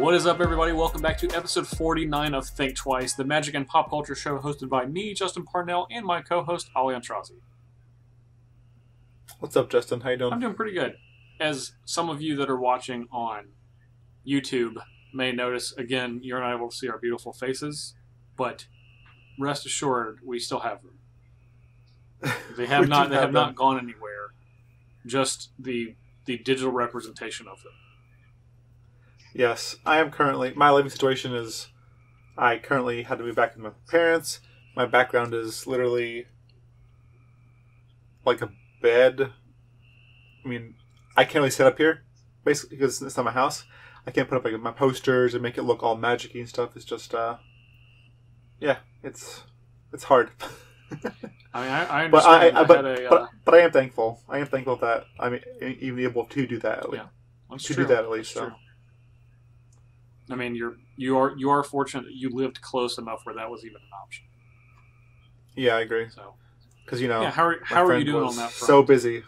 What is up, everybody? Welcome back to episode 49 of Thinktwice, the magic and pop culture show hosted by me, Justin Parnell, and my co-host, Ali Antrazi. What's up, Justin? How you doing? I'm doing pretty good. As some of you that are watching on YouTube may notice, again, you're not able to see our beautiful faces, but rest assured, we still have them. They have not gone anywhere. Just the digital representation of them. Yes, I am currently... My living situation is... I currently had to move back with my parents. My background is literally... like a bed. I mean, I can't really set up here, basically, because it's not my house. I can't put up like my posters and make it look all magic-y and stuff. It's just, yeah, it's hard. I mean, I understand. But I am thankful. I am thankful that I'm even able to do that. Do that at least. True. I mean, you are fortunate that you lived close enough where that was even an option. Yeah, I agree. So, because yeah, how are you doing on that front? So busy.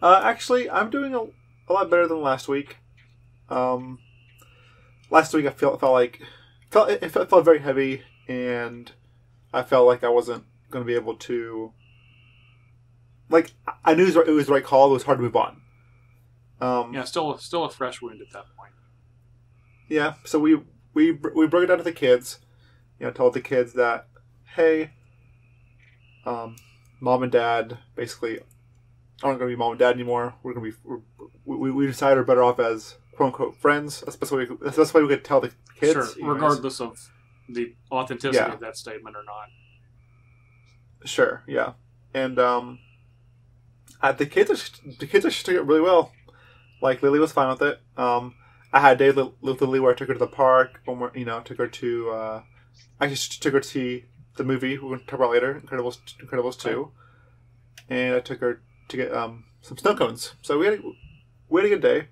Actually, I'm doing a lot better than last week. Last week I felt very heavy, and I felt like I wasn't going to be able to. Like, I knew it was the right call. It was hard to move on. Yeah, still a fresh wound at that point. Yeah, so we broke it down to the kids. Told the kids that, hey, mom and dad basically aren't going to be mom and dad anymore. We're going to be we decided we're better off as quote unquote friends. That's the best way we could tell the kids. Sure, regardless of the authenticity of that statement or not. Literally. Yeah, and the kids are took it really well. Like, Lily was fine with it. I had a day with Lily where I took her to the park. Took her to I just took her to see the movie we're going to talk about later, Incredibles 2, right. And I took her to get some snow cones. So we had a good day,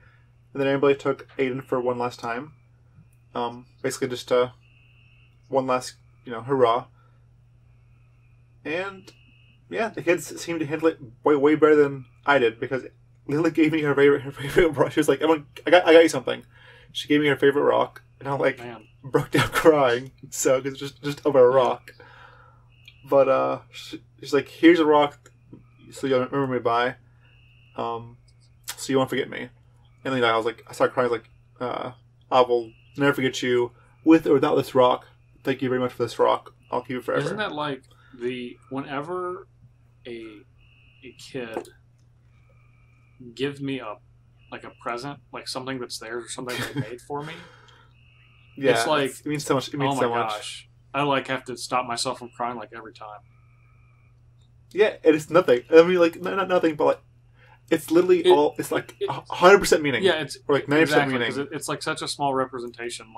and then everybody took Aiden for one last time. Basically just one last hurrah. And yeah, the kids seemed to handle it way better than I did, because Lily gave me her favorite rock. She was like, I got you something. She gave me her favorite rock, and I broke down crying. So, because just over a rock. But she's like, here's a rock, so you'll remember me by. So you won't forget me. And then I started crying. Like, I will never forget you, with or without this rock. Thank you very much for this rock. I'll keep it forever. Isn't that like whenever a kid gives me a present, like something that's theirs or something they made for me? Yeah, it's like, it means so much. It means oh my so much. Gosh, I have to stop myself from crying every time. Yeah, it is nothing. I mean, not nothing, but it's literally all. It's 100% meaning. Yeah, it's or 90% exactly, meaning. Because it's like such a small representation. A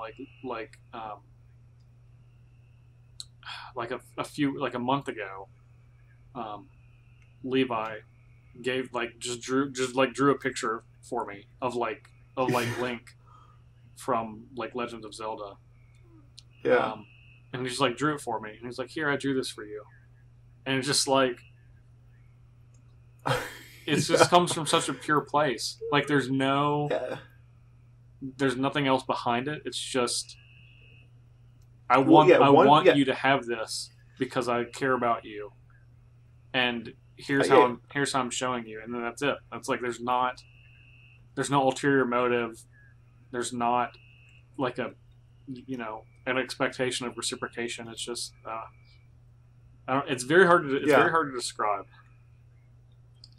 month ago, Levi drew a picture for me of Link from Legend of Zelda. Yeah. And he just drew it for me, and he's like, "Here, I drew this for you," and it's just like. It just comes from such a pure place. There's nothing else behind it. It's just, I want you to have this because I care about you, and here's how I'm showing you, and then that's it. That's there's no ulterior motive. There's not an expectation of reciprocation. It's just it's very hard to describe.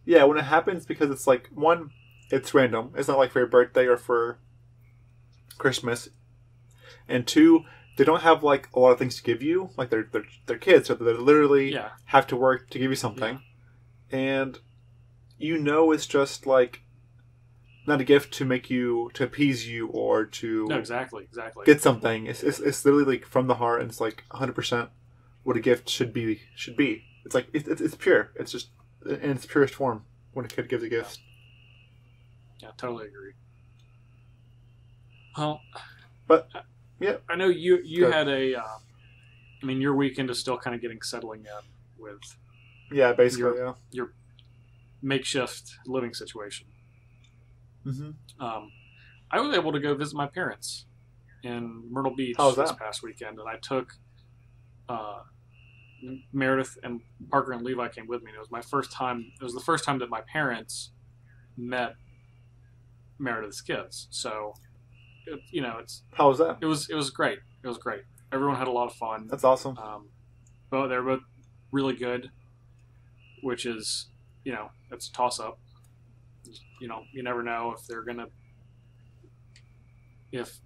Yeah, when it happens, because it's one, it's random. It's not for your birthday or for Christmas. And two, they don't have a lot of things to give you. They're kids, so they literally have to work to give you something. Yeah. And it's just not a gift to appease you or to exactly get something. It's literally from the heart, and it's 100% what a gift should be. It's it's pure. It's just in its purest form when a kid gives a gift. Yeah, totally agree. Well, but yeah, I know you had a. Your weekend is still kind of settling in with. Yeah, basically, your makeshift living situation. Mm-hmm. I was able to go visit my parents in Myrtle Beach this past weekend, and I took Meredith and Parker and Levi came with me. And it was my first time. It was the first time that my parents met Meredith's kids. So, it's how was that? It was great. It was great. Everyone had a lot of fun. That's awesome. But they were both really good, which is, it's a toss up. You never know if they're gonna. If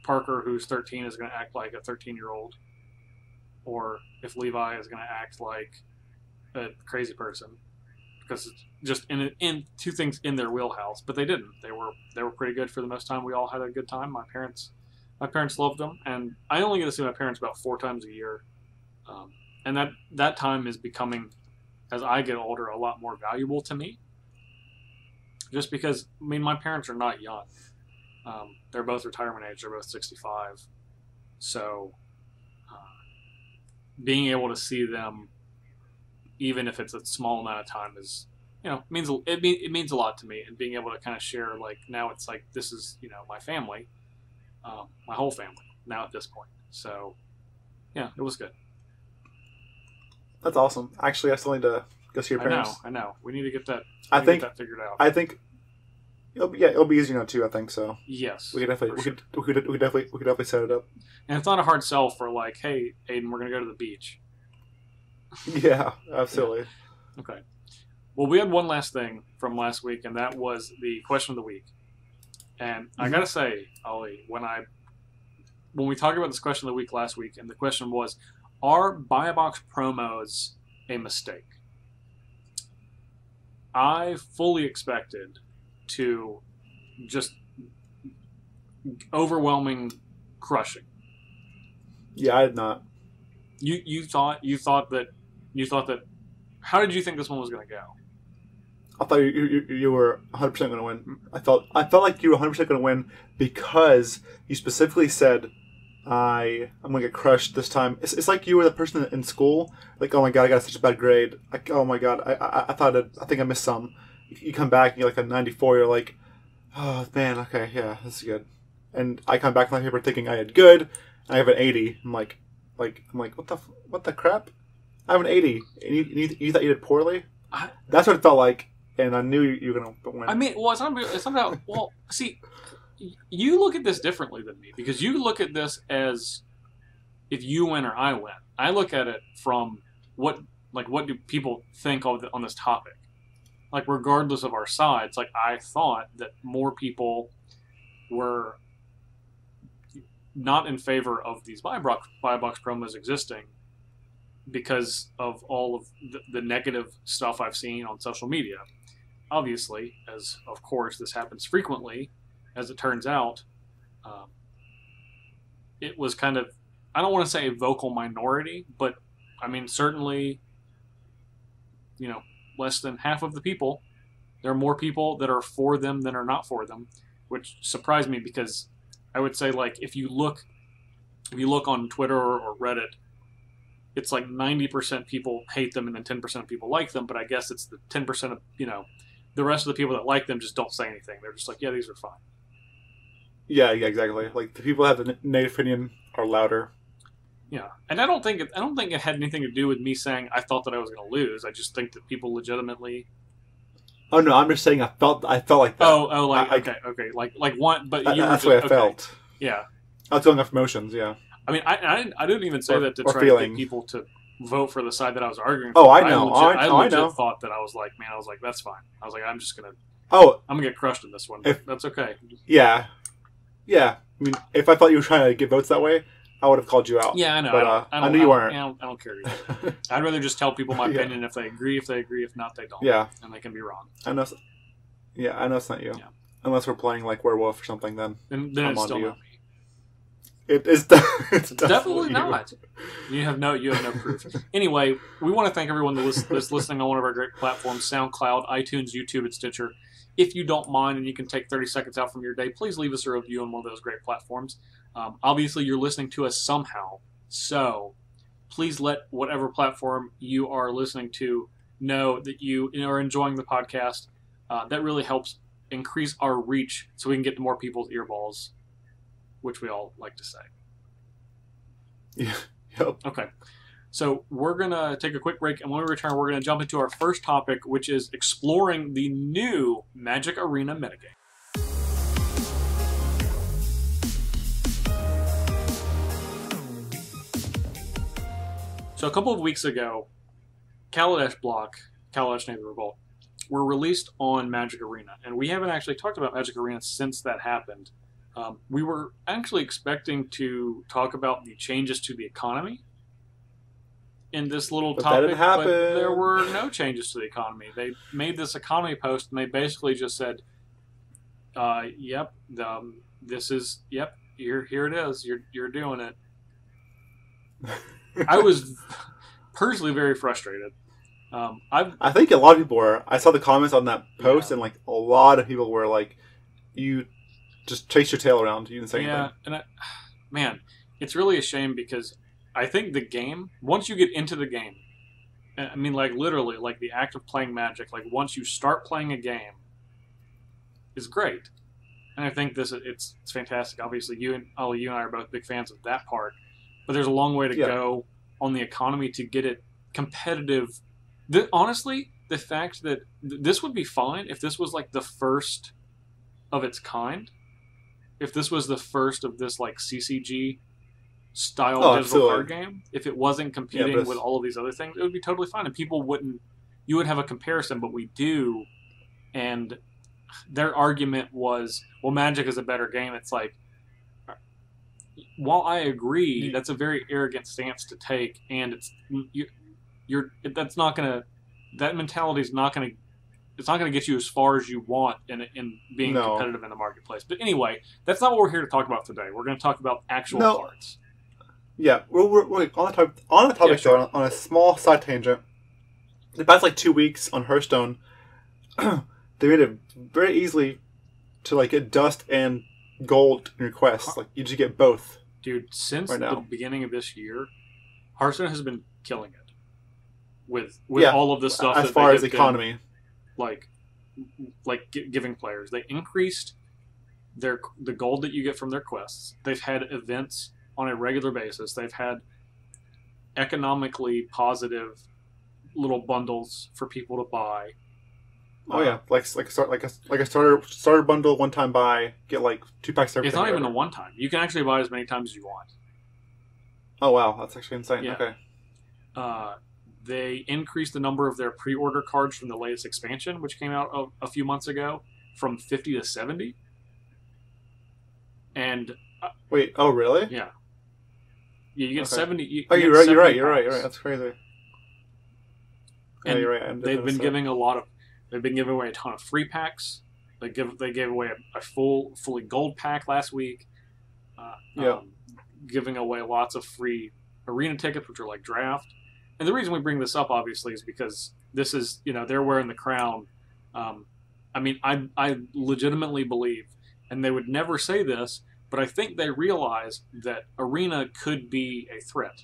Parker, who's 13, is going to act like a 13-year-old, or if Levi is going to act like a crazy person, because it's just in two things in their wheelhouse. But they didn't. They were pretty good for the most time. We all had a good time. My parents loved them, and I only get to see my parents about 4 times a year, and that time is becoming, as I get older, a lot more valuable to me. Just because, my parents are not young. They're both retirement age. They're both 65. So, being able to see them, even if it's a small amount of time, is, means a lot to me. And being able to kind of share, like, now it's like, this is, my family, my whole family now at this point. So, yeah, it was good. That's awesome. Actually, I still need to go see your parents. I know. We need to get that. Get that figured out. I think. It'll be easier now too. I think so. Yes, we could definitely set it up. And it's not a hard sell for like, hey, Aiden, we're gonna go to the beach. Yeah, absolutely. Yeah. Okay. Well, we had one last thing from last week, and that was the question of the week. And I gotta say, Ollie, when we talked about this question of the week last week, and the question was, are buy a box promos a mistake? I fully expected to just overwhelming crushing. Yeah, I did not. You thought that how did you think this one was going to go? I thought you were 100% going to win. I felt like you were 100% going to win because you specifically said I'm going to get crushed this time. It's like you were the person in school, like, oh my god, I got such a bad grade. Like, oh my god, I think I missed some. You come back and you're like a 94. You're like, oh man, okay, yeah, this is good. And I come back from my paper thinking I had good, and I have an 80. I'm like, what the crap? I have an 80, and you thought you did poorly. That's what it felt like, and I knew you were gonna win. It's not about. Well, see, you look at this differently than me because you look at this as if you win or I win. I look at it from what do people think on this topic. Like, regardless of our sides, like, I thought that more people were not in favor of these buy box promos existing because of all of the negative stuff I've seen on social media. Obviously, as of course this happens frequently, as it turns out, it was kind of, I don't want to say a vocal minority, but certainly, less than half of the people. There are more people that are for them than are not for them, which surprised me because I would say, like, if you look on Twitter or Reddit, it's like 90% people hate them and then 10% of people like them, but I guess it's the 10% of, the rest of the people that like them just don't say anything. They're just like, yeah, these are fine. Yeah, exactly. Like, the people who have the negative opinion are louder. Yeah, and I don't think it had anything to do with me saying I thought that I was going to lose. I just think that people legitimately. Oh no, I'm just saying I felt like that. Okay, like one, but that's the way I felt. Yeah, I was going off emotions. Yeah, I didn't even say that to try to get people to vote for the side that I was arguing for. Oh, I know. I legit thought that I was like, that's fine. I was like, I'm just gonna. I'm gonna get crushed in this one. That's okay. Yeah. If I thought you were trying to get votes that way, I would have called you out. Yeah, I know. But I knew you weren't. I don't care either. I'd rather just tell people my opinion. If they agree, if they agree. If not, they don't. Yeah. And they can be wrong. I know. Yeah, I know it's not you. Yeah. Unless we're playing like Werewolf or something, then it's still not me. It's definitely not. You have no proof. Anyway, we want to thank everyone that's listening on one of our great platforms: SoundCloud, iTunes, YouTube, and Stitcher. If you don't mind and you can take 30 seconds out from your day, please leave us a review on one of those great platforms. Obviously, you're listening to us somehow, so please let whatever platform you are listening to know that you are enjoying the podcast. That really helps increase our reach so we can get to more people's earballs, which we all like to say. Yeah. Yep. Okay. So we're going to take a quick break, and when we return, we're going to jump into our first topic, which is exploring the new Magic Arena metagame. So a couple of weeks ago, Kaladesh block, Kaladesh Name the Revolt, were released on Magic Arena, and we haven't actually talked about Magic Arena since that happened. We were actually expecting to talk about the changes to the economy in this little topic, but there were no changes to the economy. They made this economy post, and they basically just said, "Yep, this is here it is. You're doing it." I was personally very frustrated. I think a lot of people were. I saw the comments on that post, and like a lot of people were like, "You just chase your tail around. You didn't say anything." And man, it's really a shame because I think the game, once you get into the game, I mean, like literally, like the act of playing Magic, like once you start playing a game, is great. And I think it's fantastic. Obviously, you and I are both big fans of that part, but there's a long way to go on the economy to get it competitive. Honestly, the fact that this would be fine if this was like the first of its kind. If this was the first of this like CCG style digital card game, if it wasn't competing with all of these other things, it would be totally fine, and people wouldn't. You would have a comparison, but we do, and their argument was, "Well, Magic is a better game." It's like, while I agree, that's a very arrogant stance to take, and that mentality is not gonna. It's not going to get you as far as you want in being competitive in the marketplace. But anyway, that's not what we're here to talk about today. We're going to talk about actual cards. Yeah, we're on the topic though, on a small side tangent. The past like 2 weeks on Hearthstone, they made it very easily to like get dust and gold in your quests. Like you just get both. Dude, since the beginning of this year, Hearthstone has been killing it with all of the stuff as far as economy. Giving players. They increased the gold that you get from their quests. They've had events on a regular basis. They've had economically positive little bundles for people to buy. Oh yeah, like a starter bundle, one time buy, get like 2 packs of everything. It's not even a one time. You can actually buy as many times as you want. Oh wow, that's actually insane. Yeah. Okay. They increased the number of their pre-order cards from the latest expansion, which came out a few months ago, from 50 to 70. And wait, oh really? Yeah. Yeah, you get 70. You're right. You're right. That's crazy. And you're right. They've been giving away a ton of free packs. They gave away a fully gold pack last week. Giving away lots of free arena tickets, which are like draft. And the reason we bring this up, obviously, is because this is, they're wearing the crown. I mean, I legitimately believe, and they would never say this, but I think they realize that Arena could be a threat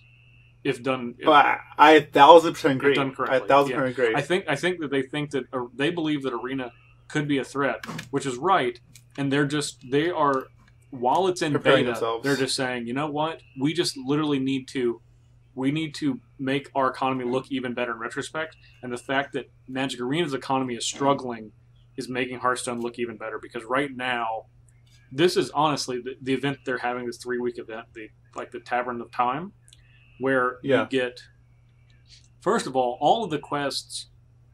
if done. I 1,000% agree. If done correctly. I 1,000% agree. I think that they believe that Arena could be a threat, which is right, and they are while it's in beta, themselves. They're just saying, you know what, we just literally need to make our economy look even better in retrospect, and the fact that Magic Arena's economy is struggling is making Hearthstone look even better, because right now, this is honestly the event they're having, this 3-week event, the Tavern of Time, where you get, first of all of the quests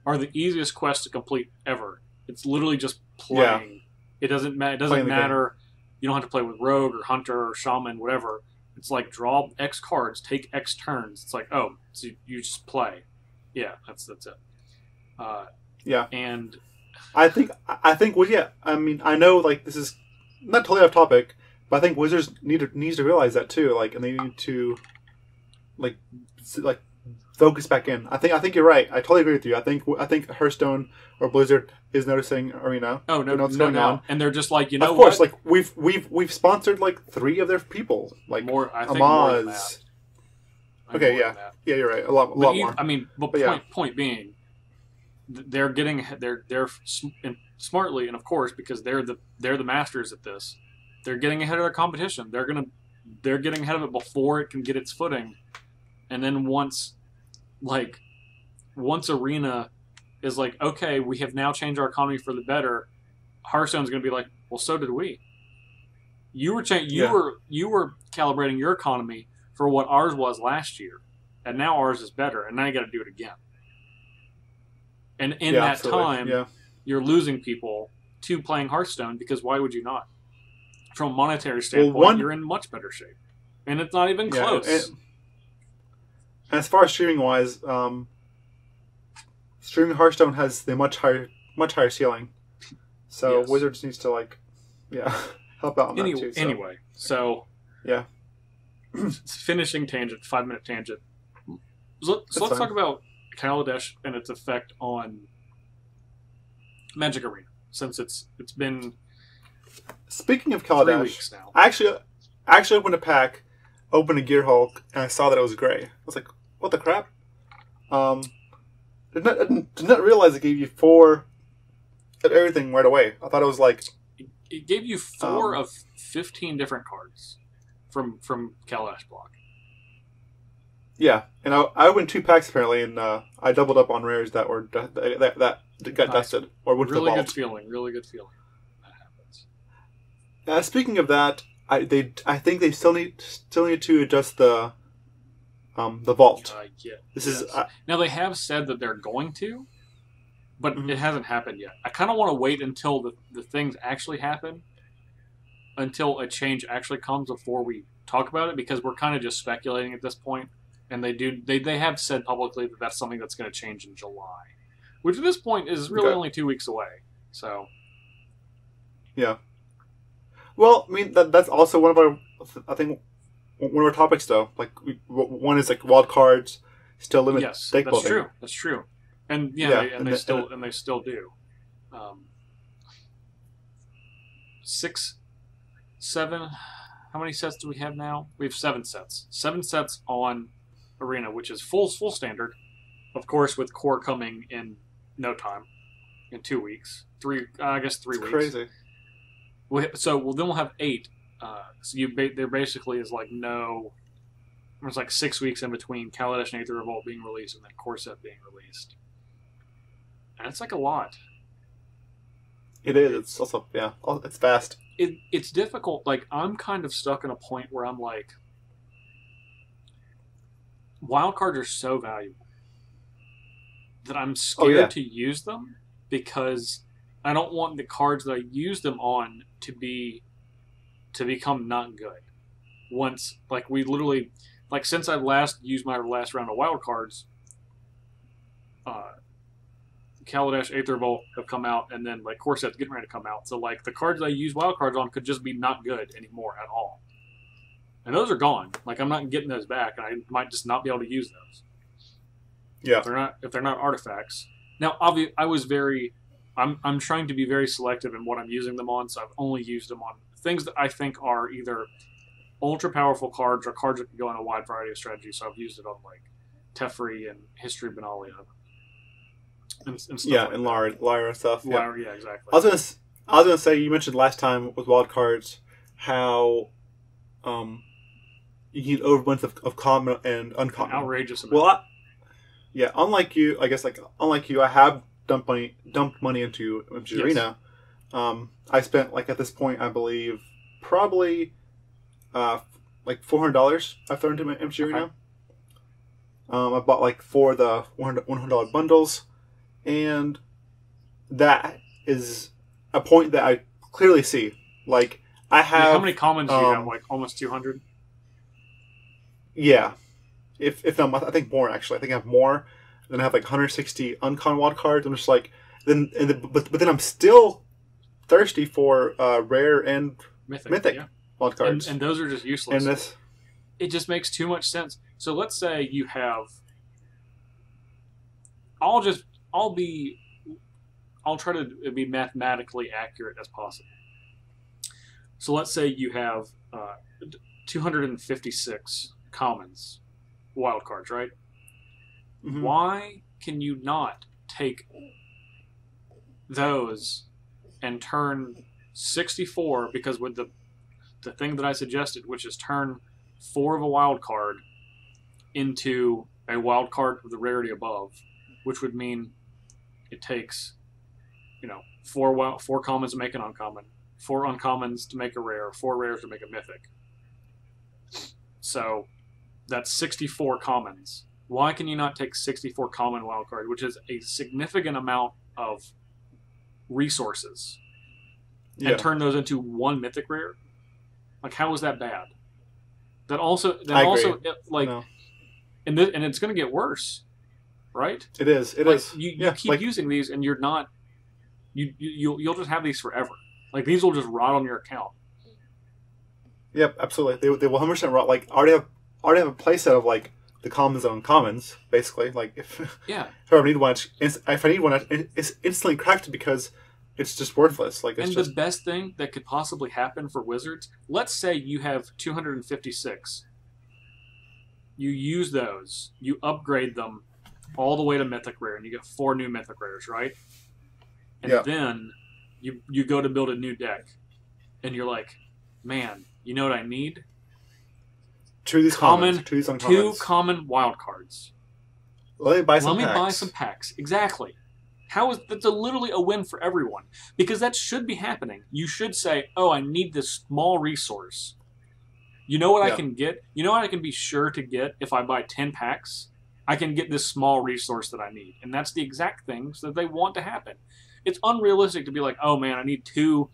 are the easiest quests to complete ever. It's literally just playing. Yeah. It doesn't matter. You don't have to play with Rogue or Hunter or Shaman, whatever. It's like draw X cards, take X turns. It's like, oh, so you just play. Yeah, that's it. And I think I mean, I know like this is not totally off topic, but I think Wizards needs to realize that too. Like, and they need to like focus back in. I think you're right. I totally agree with you. I think Hearthstone or Blizzard is noticing Arena. Oh no, what's going on, and they're just like, of course, like we've sponsored like 3 of their people, like more. I think Amaz. More than that. Okay, yeah, you're right. A lot more. I mean, point being, they're getting they're smartly, and of course, because they're the masters at this, they're getting ahead of their competition. They're getting ahead of it before it can get its footing, and then once Arena is like, okay, we have now changed our economy for the better, Hearthstone's going to be like, well, so did we. You were calibrating your economy for what ours was last year, and now ours is better, and now you got to do it again. And in that absolutely. time, you're losing people to playing Hearthstone, because why would you not? From a monetary standpoint, you're in much better shape, and it's not even close. And as far as streaming wise, streaming Hearthstone has the much higher ceiling. So Wizards needs to help out on that too. So. Anyway, so yeah, finishing tangent, 5-minute tangent. So let's talk about Kaladesh and its effect on Magic Arena, since it's been. Speaking of 3 Kaladesh, weeks now. I actually opened a pack, opened a Gear Hulk, and I saw that it was gray. I was like, "What the crap?" Did not realize it gave you 4 of everything right away. I thought it was like it gave you 4 of 15 different cards from Kaladesh block. Yeah, and I opened 2 packs apparently, and I doubled up on rares that were that got dusted or went to the vault. Really good feeling. That happens. Speaking of that, I think they still need to adjust the vault. Now they have said that they're going to, but it hasn't happened yet. I kind of want to wait until the things actually happen, until a change actually comes before we talk about it, because we're kind of just speculating at this point. And they have said publicly that that's something that's going to change in July, which at this point is really only 2 weeks away. So, yeah. Well, I mean that's also one of our topics though. Like one is like wild cards still limit deck building. That's true. And they still do. 6, 7. How many sets do we have now? We have 7 sets. 7 sets on Arena, which is full standard, of course, with core coming in no time, in 2 weeks. 3 weeks. Crazy. Then we'll have 8. There basically is there's like 6 weeks in between Kaladesh and Aether Revolt being released and then core set being released. And it's like a lot. It is. It's also it's fast. It's difficult. Like, I'm kind of stuck in a point where I'm like, wild cards are so valuable that I'm scared to use them, because I don't want the cards that I use them on to become not good. Once, since I last used my last round of wild cards, Kaladesh, Aether Revolt have come out, and then core set's getting ready to come out. So the cards I use wild cards on could just be not good anymore at all. And those are gone. I'm not getting those back, and I might just not be able to use those. Yeah. If they're not artifacts. Now, obviously, I'm trying to be very selective in what I'm using them on, so I've only used them on things that I think are either ultra powerful cards or cards that can go in a wide variety of strategies. So I've used it on Teferi and History Benalia and stuff. Yeah, and Lyra stuff. Lyra, yeah, exactly. I was gonna say, you mentioned last time with wild cards how you need overabundance of common and uncommon. An outrageous amount. Well, unlike you, I guess I have dumped money into MTG Arena. I spent at this point, I believe, probably $400 I've thrown into MTG Arena. I bought 4 of the $100 bundles, and that is a point that I clearly see. I have how many commons do you have? Almost 200. Yeah, if not, I think more actually. I think I have more. Then I have 160 uncommon wild cards. I'm just but then I'm still thirsty for rare and mythic wild cards, and those are just useless. It just makes too much sense. So let's say you have. I'll try to be mathematically accurate as possible. So let's say you have 256 commons wild cards, right? Mm-hmm. Why can you not take those and turn 64, because with the thing that I suggested, which is turn 4 of a wild card into a wild card of the rarity above, which would mean it takes, 4 commons to make an uncommon, 4 uncommons to make a rare, 4 rares to make a mythic. So that's 64 commons. Why can you not take 64 common wildcard, which is a significant amount of resources, and turn those into 1 mythic rare? Like, how is that bad? That also, like, no. And it's going to get worse, right? It is. You keep using these, and you're not. You'll just have these forever. Like, these will just rot on your account. Yep, absolutely. They will 100% rot. Like, I already have a playset of like the commons and uncommons, basically. Like, if I need one, it's instantly cracked because it's just worthless. Like, it's the best thing that could possibly happen for Wizards, let's say you have 256. You use those, you upgrade them all the way to Mythic Rare, and you get 4 new Mythic Rares, right? And then you go to build a new deck, and you're like, man, you know what I need? 2 common, 2 uncommons. 2 common wild cards. Let me buy some packs. Exactly. That's literally a win for everyone. Because that should be happening. You should say, oh, I need this small resource. You know what I can get? You know what I can be sure to get if I buy 10 packs? I can get this small resource that I need. And that's the exact things that they want to happen. It's unrealistic to be like, oh man, I need 2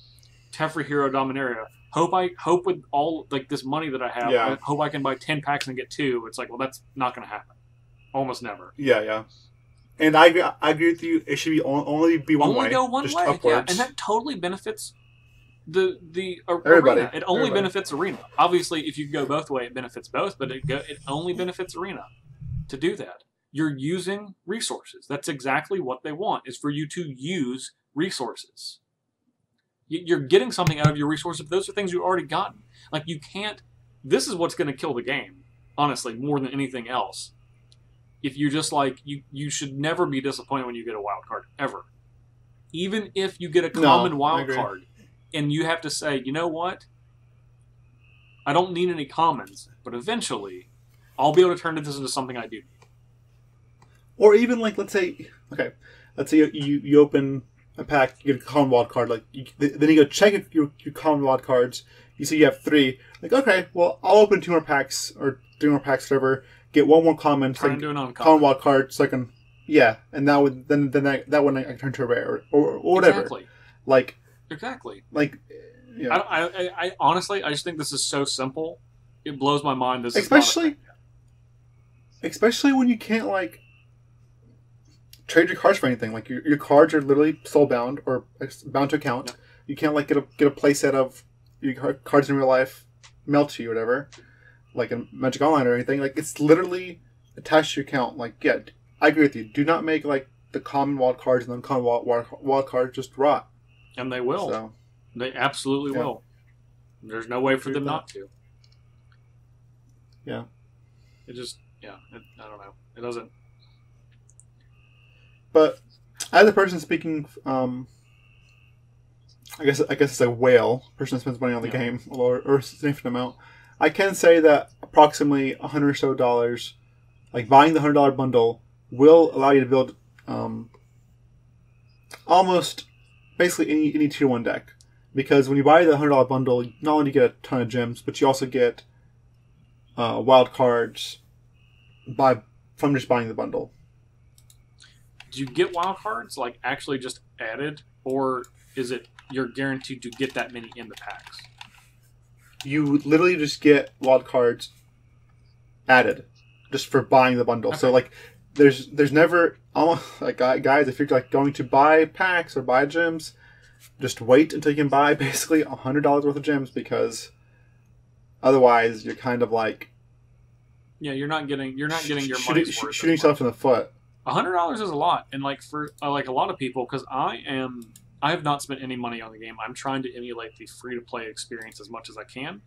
Teferi Hero Dominaria. Hope with all like this money that I have, I hope I can buy 10 packs and get 2. It's like, well, that's not going to happen. Almost never. Yeah. And I agree with you. It should be only be one way. Only go one way. Upwards. Yeah, and that totally benefits the Everybody. Arena. It only benefits Arena. Obviously, if you go both way, it benefits both, but it only benefits Arena to do that. You're using resources. That's exactly what they want, is for you to use resources. You're getting something out of your resources, but those are things you've already gotten. Like, you can't... This is what's going to kill the game, honestly, more than anything else. If you just, like... You should never be disappointed when you get a wild card, ever. Even if you get a common wild card, and you have to say, you know what? I don't need any commons, but eventually, I'll be able to turn this into something I do. Or even, like, let's say you open a pack, you get a common wild card, then you go check your common wild cards, you see you have 3, like, okay, well, I'll open 2 more packs, or 3 more packs, whatever, get 1 more common, so common wild card, so I can, and that would, then that one I can turn to a rare, or whatever. Exactly. Exactly. Like, yeah. I honestly, I just think this is so simple, it blows my mind. Especially when you can't, like, trade your cards for anything. Like, your cards are literally soul-bound or bound to account. Yep. You can't, like, get a playset of your cards in real life mailed to you or whatever, like in Magic Online or anything. Like, it's literally attached to your account. Like, yeah, I agree with you. Do not make, like, the common wild cards and the uncommon wild cards just rot. And they will. So, they absolutely will. There's no way for them not to. Yeah. It just, I don't know. It doesn't... But as a person speaking, I guess it's a whale person that spends money on the game, or a significant amount. I can say that approximately $100 or so, like buying the $100 bundle, will allow you to build almost basically any tier 1 deck. Because when you buy the $100 bundle, not only do you get a ton of gems, but you also get wild cards from just buying the bundle. Do you get wild cards, like, actually just added, or is it you're guaranteed to get that many in the packs? You literally just get wild cards added just for buying the bundle. Okay. So, like, there's never, almost, like, guys, if you're, like, going to buy packs or buy gems, just wait until you can buy basically $100 worth of gems, because otherwise you're kind of like... Yeah, you're not getting your money's worth. Shooting yourself in the foot. $100 is a lot, and like for like a lot of people, because I have not spent any money on the game. I'm trying to emulate the free-to-play experience as much as I can.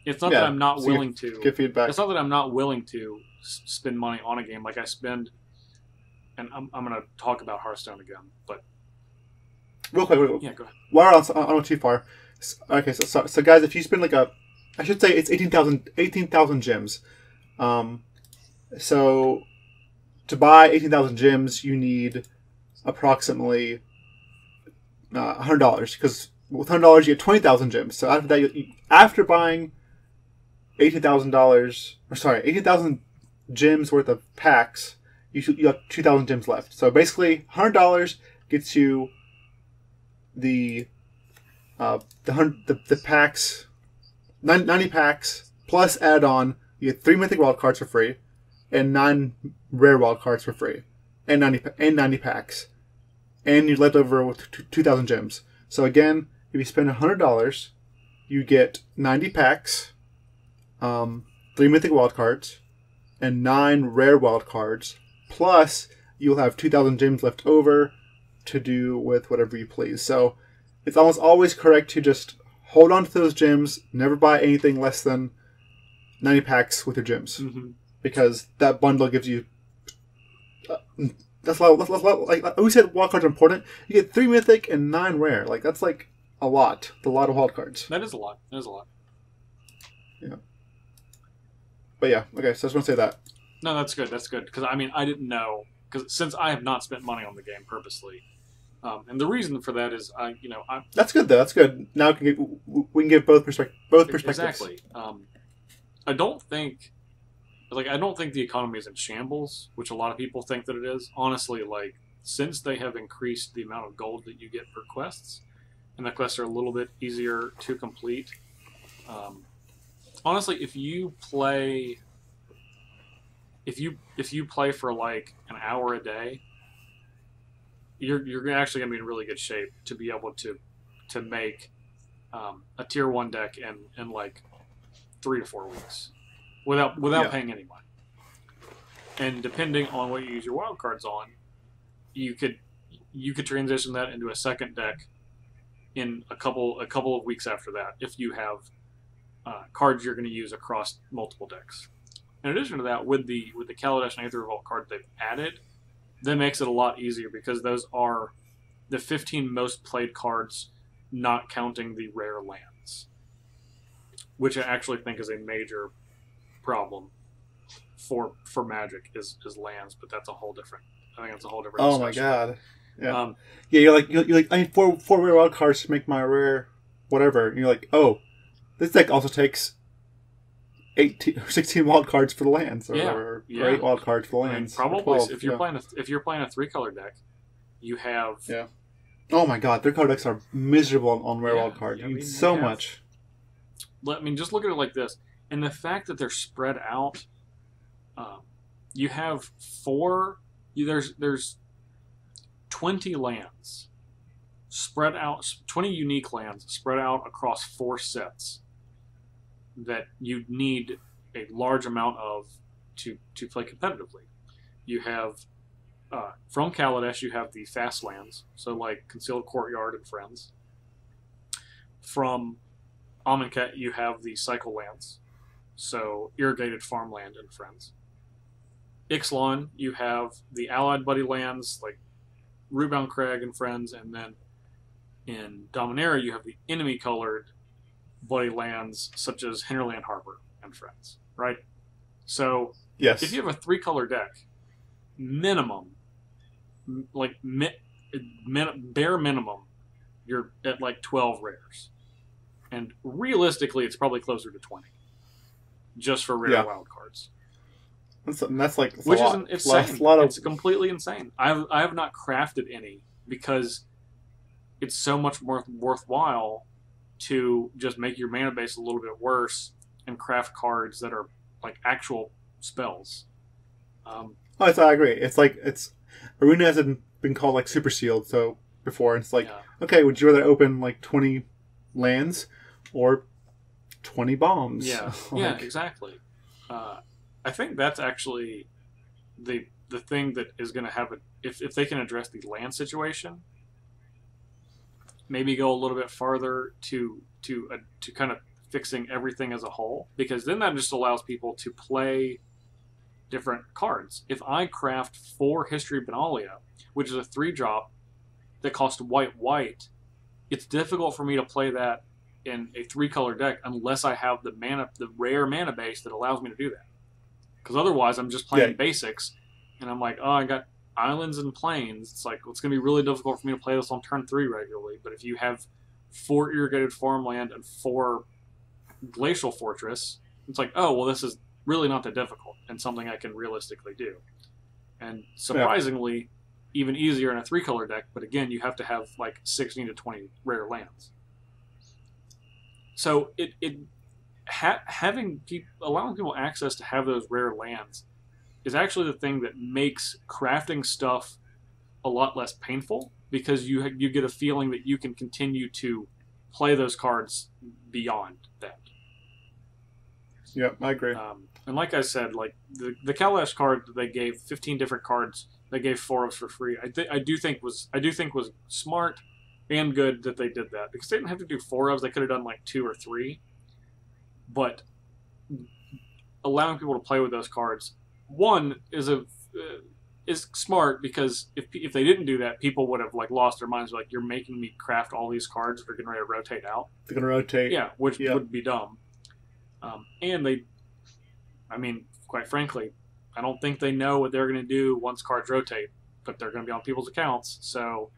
It's not that I'm not willing to. Get feedback. It's not that I'm not willing to spend money on a game. Like, I spend, and I'm going to talk about Hearthstone again, but real quick. Yeah, go ahead. Why I don't go too far. Okay, so guys, if you spend like I should say it's 18,000 gems. So to buy 18,000 gems, you need approximately $100 because with $100 you get 20,000 gems. So after that, after buying $18,000 gems worth of packs, you have 2,000 gems left. So basically, $100 gets you the packs, 90 packs plus add on. You get 3 mythic wild cards for free, and 9 rare wild cards for free, and 90 packs, and you're left over with 2,000 gems. So again, if you spend $100, you get 90 packs, 3 mythic wild cards, and 9 rare wild cards. Plus, you'll have 2,000 gems left over to do with whatever you please. So it's almost always correct to just hold on to those gems, never buy anything less than 90 packs with your gems. Mm-hmm. Because that bundle gives you... that's a lot. Like we said, wild cards are important. You get 3 mythic and 9 rare. Like, that's like a lot. A lot of wild cards. That is a lot. Yeah. But yeah, okay, so I just want to say that. No, that's good. Because, I mean, I didn't know. Because since I have not spent money on the game purposely. And the reason for that is, That's good, though. That's good. Now we can give both perspectives. Exactly. I don't think the economy is in shambles, which a lot of people think that it is. Honestly, like, since they have increased the amount of gold that you get per quests, and the quests are a little bit easier to complete. Honestly, if you play for like an hour a day, you're actually going to be in really good shape to be able to make a tier 1 deck in like 3 to 4 weeks without paying any money. And depending on what you use your wild cards on, you could transition that into a second deck in a couple of weeks after that if you have cards you're going to use across multiple decks. In addition to that, with the Kaladesh and Aether Revolt cards they've added, that makes it a lot easier because those are the 15 most played cards, not counting the rare lands, which I actually think is a major problem for Magic is lands, but that's a whole different. I think that's a whole different. Oh discussion. My god! Yeah, you're like I need four rare wild cards to make my rare whatever. And you're like, oh, this deck also takes 16 wild cards for the lands, or whatever, or 8 wild cards for the lands. Probably 12, if you're playing a 3-color deck, you have Oh my god, 3-color decks are miserable on rare wild cards. You need so much. I mean, just look at it like this, and the fact that they're spread out. You have there's 20 lands spread out, 20 unique lands spread out across 4 sets that you need a large amount of to play competitively. You have from Kaladesh you have the fast lands, so like Concealed Courtyard and Friends. From Amonkhet you have the cycle lands, so Irrigated Farmland and Friends. Ixalan, you have the allied buddy lands like Rootbound Crag and Friends, and then in Dominaria you have the enemy colored buddy lands such as Hinterland Harbor and Friends, right? So if you have a 3-color deck, minimum, like bare minimum, you're at like 12 rares, and realistically it's probably closer to 20 just for rare wild cards. That's like which is insane. It's completely insane. I have not crafted any because it's so much more worthwhile to just make your mana base a little bit worse and craft cards that are like actual spells. I agree. It's like Arena hasn't been called like super sealed so before. And it's like, okay, would you rather open like 20 lands or 20 bombs? Yeah, yeah, exactly. I think that's actually the thing that is going to have if they can address the land situation, maybe go a little bit farther to kind of fixing everything as a whole, because then that just allows people to play different cards. If I craft 4 History Benalia, which is a 3-drop that cost white, it's difficult for me to play that in a 3-color deck unless I have the rare mana base that allows me to do that. Because otherwise, I'm just playing basics, and I'm like, oh, I got islands and plains. It's like, it's going to be really difficult for me to play this on turn 3 regularly. But if you have 4 irrigated farmland and 4 glacial fortress, it's like, oh, well, this is really not that difficult and something I can realistically do. And surprisingly, even easier in a 3-color deck, but again, you have to have like 16 to 20 rare lands. So allowing people access to have those rare lands is actually the thing that makes crafting stuff a lot less painful, because you get a feeling that you can continue to play those cards beyond that. Yeah, I agree. And like I said, like the Kaladesh card that they gave 15 different cards, they gave 4 of us for free. I do think was smart and good that they did that, because they didn't have to do 4 ofs. They could have done like 2 or 3. But allowing people to play with those cards, one is smart, because if they didn't do that, people would have like lost their minds. Like, you're making me craft all these cards that are getting ready to rotate out. They're going to rotate. Yeah, which would be dumb. And quite frankly, I don't think they know what they're going to do once cards rotate, but they're going to be on people's accounts. So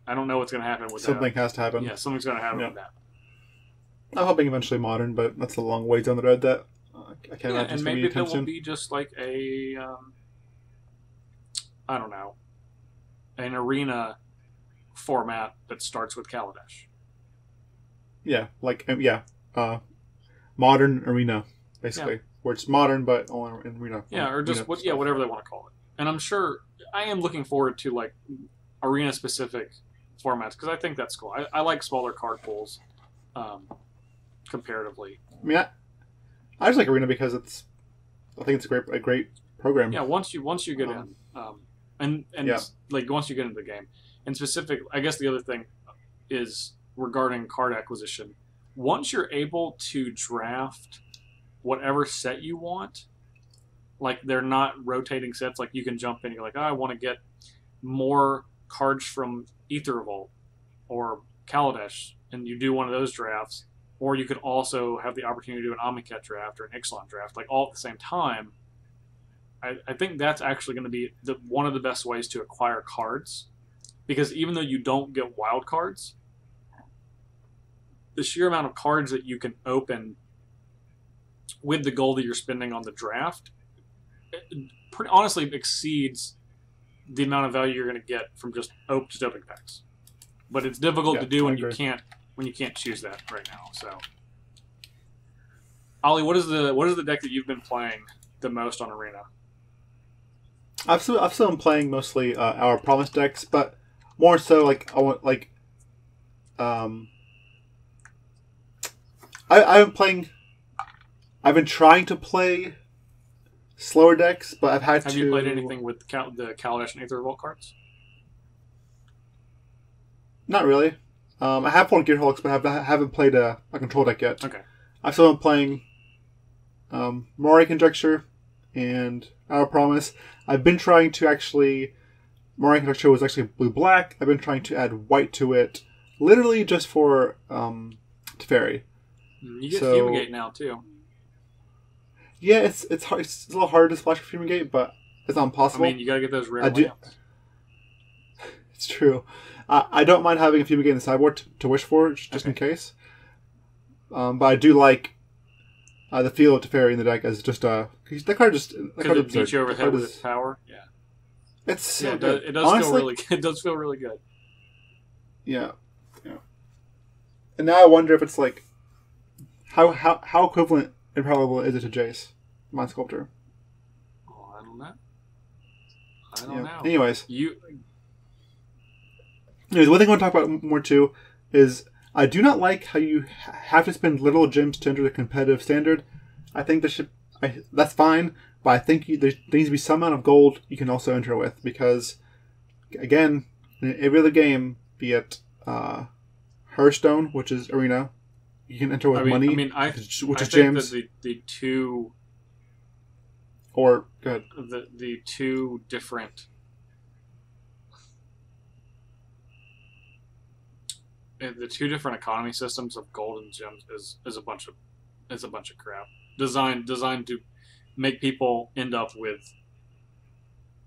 I don't know what's going to happen with that. Something has to happen. Yeah, something's going to happen with that. I'm hoping eventually modern, but that's a long ways down the road. That I can't imagine. And maybe there will be just like a, I don't know, an arena format that starts with Kaladesh. Yeah, modern arena, basically, where it's modern but only in arena. Yeah, or just whatever they want to call it. And I'm sure I am looking forward to like arena specific formats, because I think that's cool. I like smaller card pools. Comparatively, I mean, I just like Arena because I think it's a great program. Yeah, once you get in, like once you get into the game, and specific, I guess the other thing is regarding card acquisition. Once you're able to draft whatever set you want, like they're not rotating sets. Like you can jump in, and you're like, oh, I want to get more cards from Aether Revolt or Kaladesh, and you do one of those drafts. Or you could also have the opportunity to do an Amonkhet draft or an Ixalan draft, like all at the same time. I think that's actually going to be one of the best ways to acquire cards, because even though you don't get wild cards, the sheer amount of cards that you can open with the gold that you're spending on the draft honestly exceeds the amount of value you're going to get from just opening packs. But it's difficult to do when you can't choose that right now. So, Ollie, what is the deck that you've been playing the most on Arena? I've still been playing mostly our Promise decks, but more so I've been trying to play slower decks, but Have you played anything with the Kaladesh and Aether Revolt cards? Not really. I have played Gearholics, but I haven't played a control deck yet. Okay. I've still been playing Moray Conjecture and Our Promise. I've been trying to actually... Moray Conjecture was actually blue-black. I've been trying to add white to it, literally just for Teferi. You get Fumigate now, too. Yeah, it's hard. It's a little hard to splash for Fumigate, but it's not impossible. I mean, you gotta get those rare lands. It's true. I don't mind having a Fumigate in the sideboard to wish for, just in case. But I do like the feel of Teferi in the deck as just that card just... Because it beats you over the head with its power? Yeah. It's so good. It does honestly, feel really good. It does feel really good. Yeah. And now I wonder if it's like... How equivalent and probable is it to Jace, Mind Sculptor? Oh, I don't know. Anyways, one thing I want to talk about more too is I do not like how you have to spend little gems to enter the competitive standard. I think that's fine, but I think there needs to be some amount of gold you can also enter with, because, again, in every other game, be it Hearthstone, which is Arena, you can enter with money, which is gems. That the two... Or, go ahead. The two different... the two different economy systems of gold and gems is a bunch of crap. Designed to make people end up with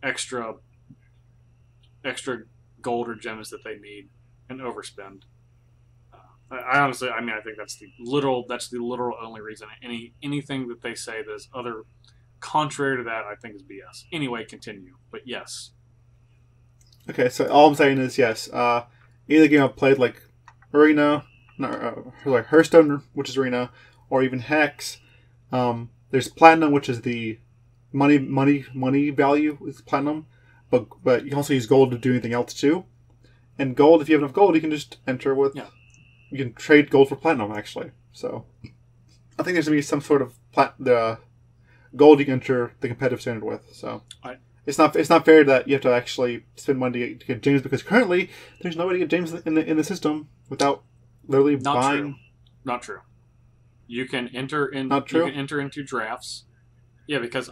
extra gold or gems that they need and overspend. I honestly, I think that's the literal only reason. Anything that they say that is other contrary to that, I think is BS. Anyway, continue. But yes. Okay, so all I'm saying is yes. Either game I've played like Arena, like Hearthstone, which is Arena, or even Hex. There's Platinum, which is the money value is Platinum, but you can also use gold to do anything else too. And gold, if you have enough gold, you can just enter with. Yeah. You can trade gold for Platinum actually. So I think there's gonna be some sort of the gold you can enter the competitive standard with. So it's not fair that you have to actually spend money to get gems, because currently there's no way to get gems in the system without literally buying. Not true. You can enter in. Not true. You can enter into drafts. Yeah, because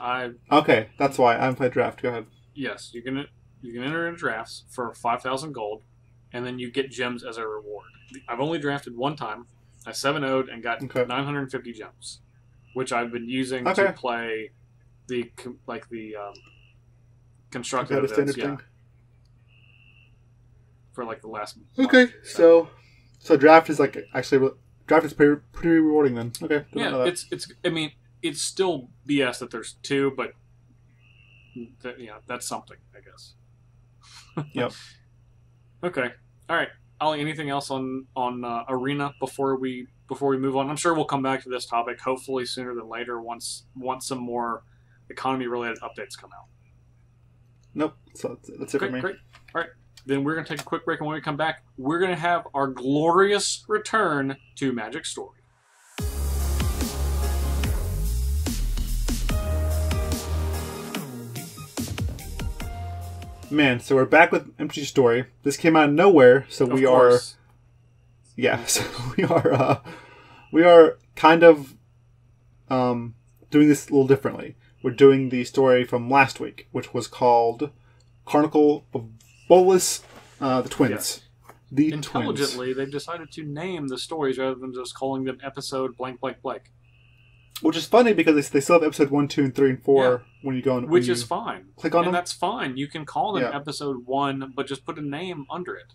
Okay, that's why I haven't played draft. Go ahead. Yes, you can enter in drafts for 5,000 gold, and then you get gems as a reward. I've only drafted one time. I 7-0'd and got 950 gems, which I've been using to play the constructed events. Yeah. For like the last month. Okay, so draft is draft is pretty rewarding then. Okay. Yeah, it's still BS that there's two, but that's something, I guess. Yep. Okay. All right. Ollie, anything else on Arena before we move on? I'm sure we'll come back to this topic hopefully sooner than later once some more economy related updates come out. Nope. So that's it for me. Great. All right. Then we're going to take a quick break, and when we come back, we're going to have our glorious return to Magic Story. Man, so we're back with MTG Story. This came out of nowhere, so we are kind of doing this a little differently. We're doing the story from last week, which was called Chronicle of Bolas, the Twins. Yes. The Intelligently, Twins. they've decided to name the stories rather than just calling them episode blank blank blank. Which is funny because they still have episode 1, 2, and 3, and 4 when you go on. Which is fine. Click on them. That's fine. You can call them episode 1, but just put a name under it.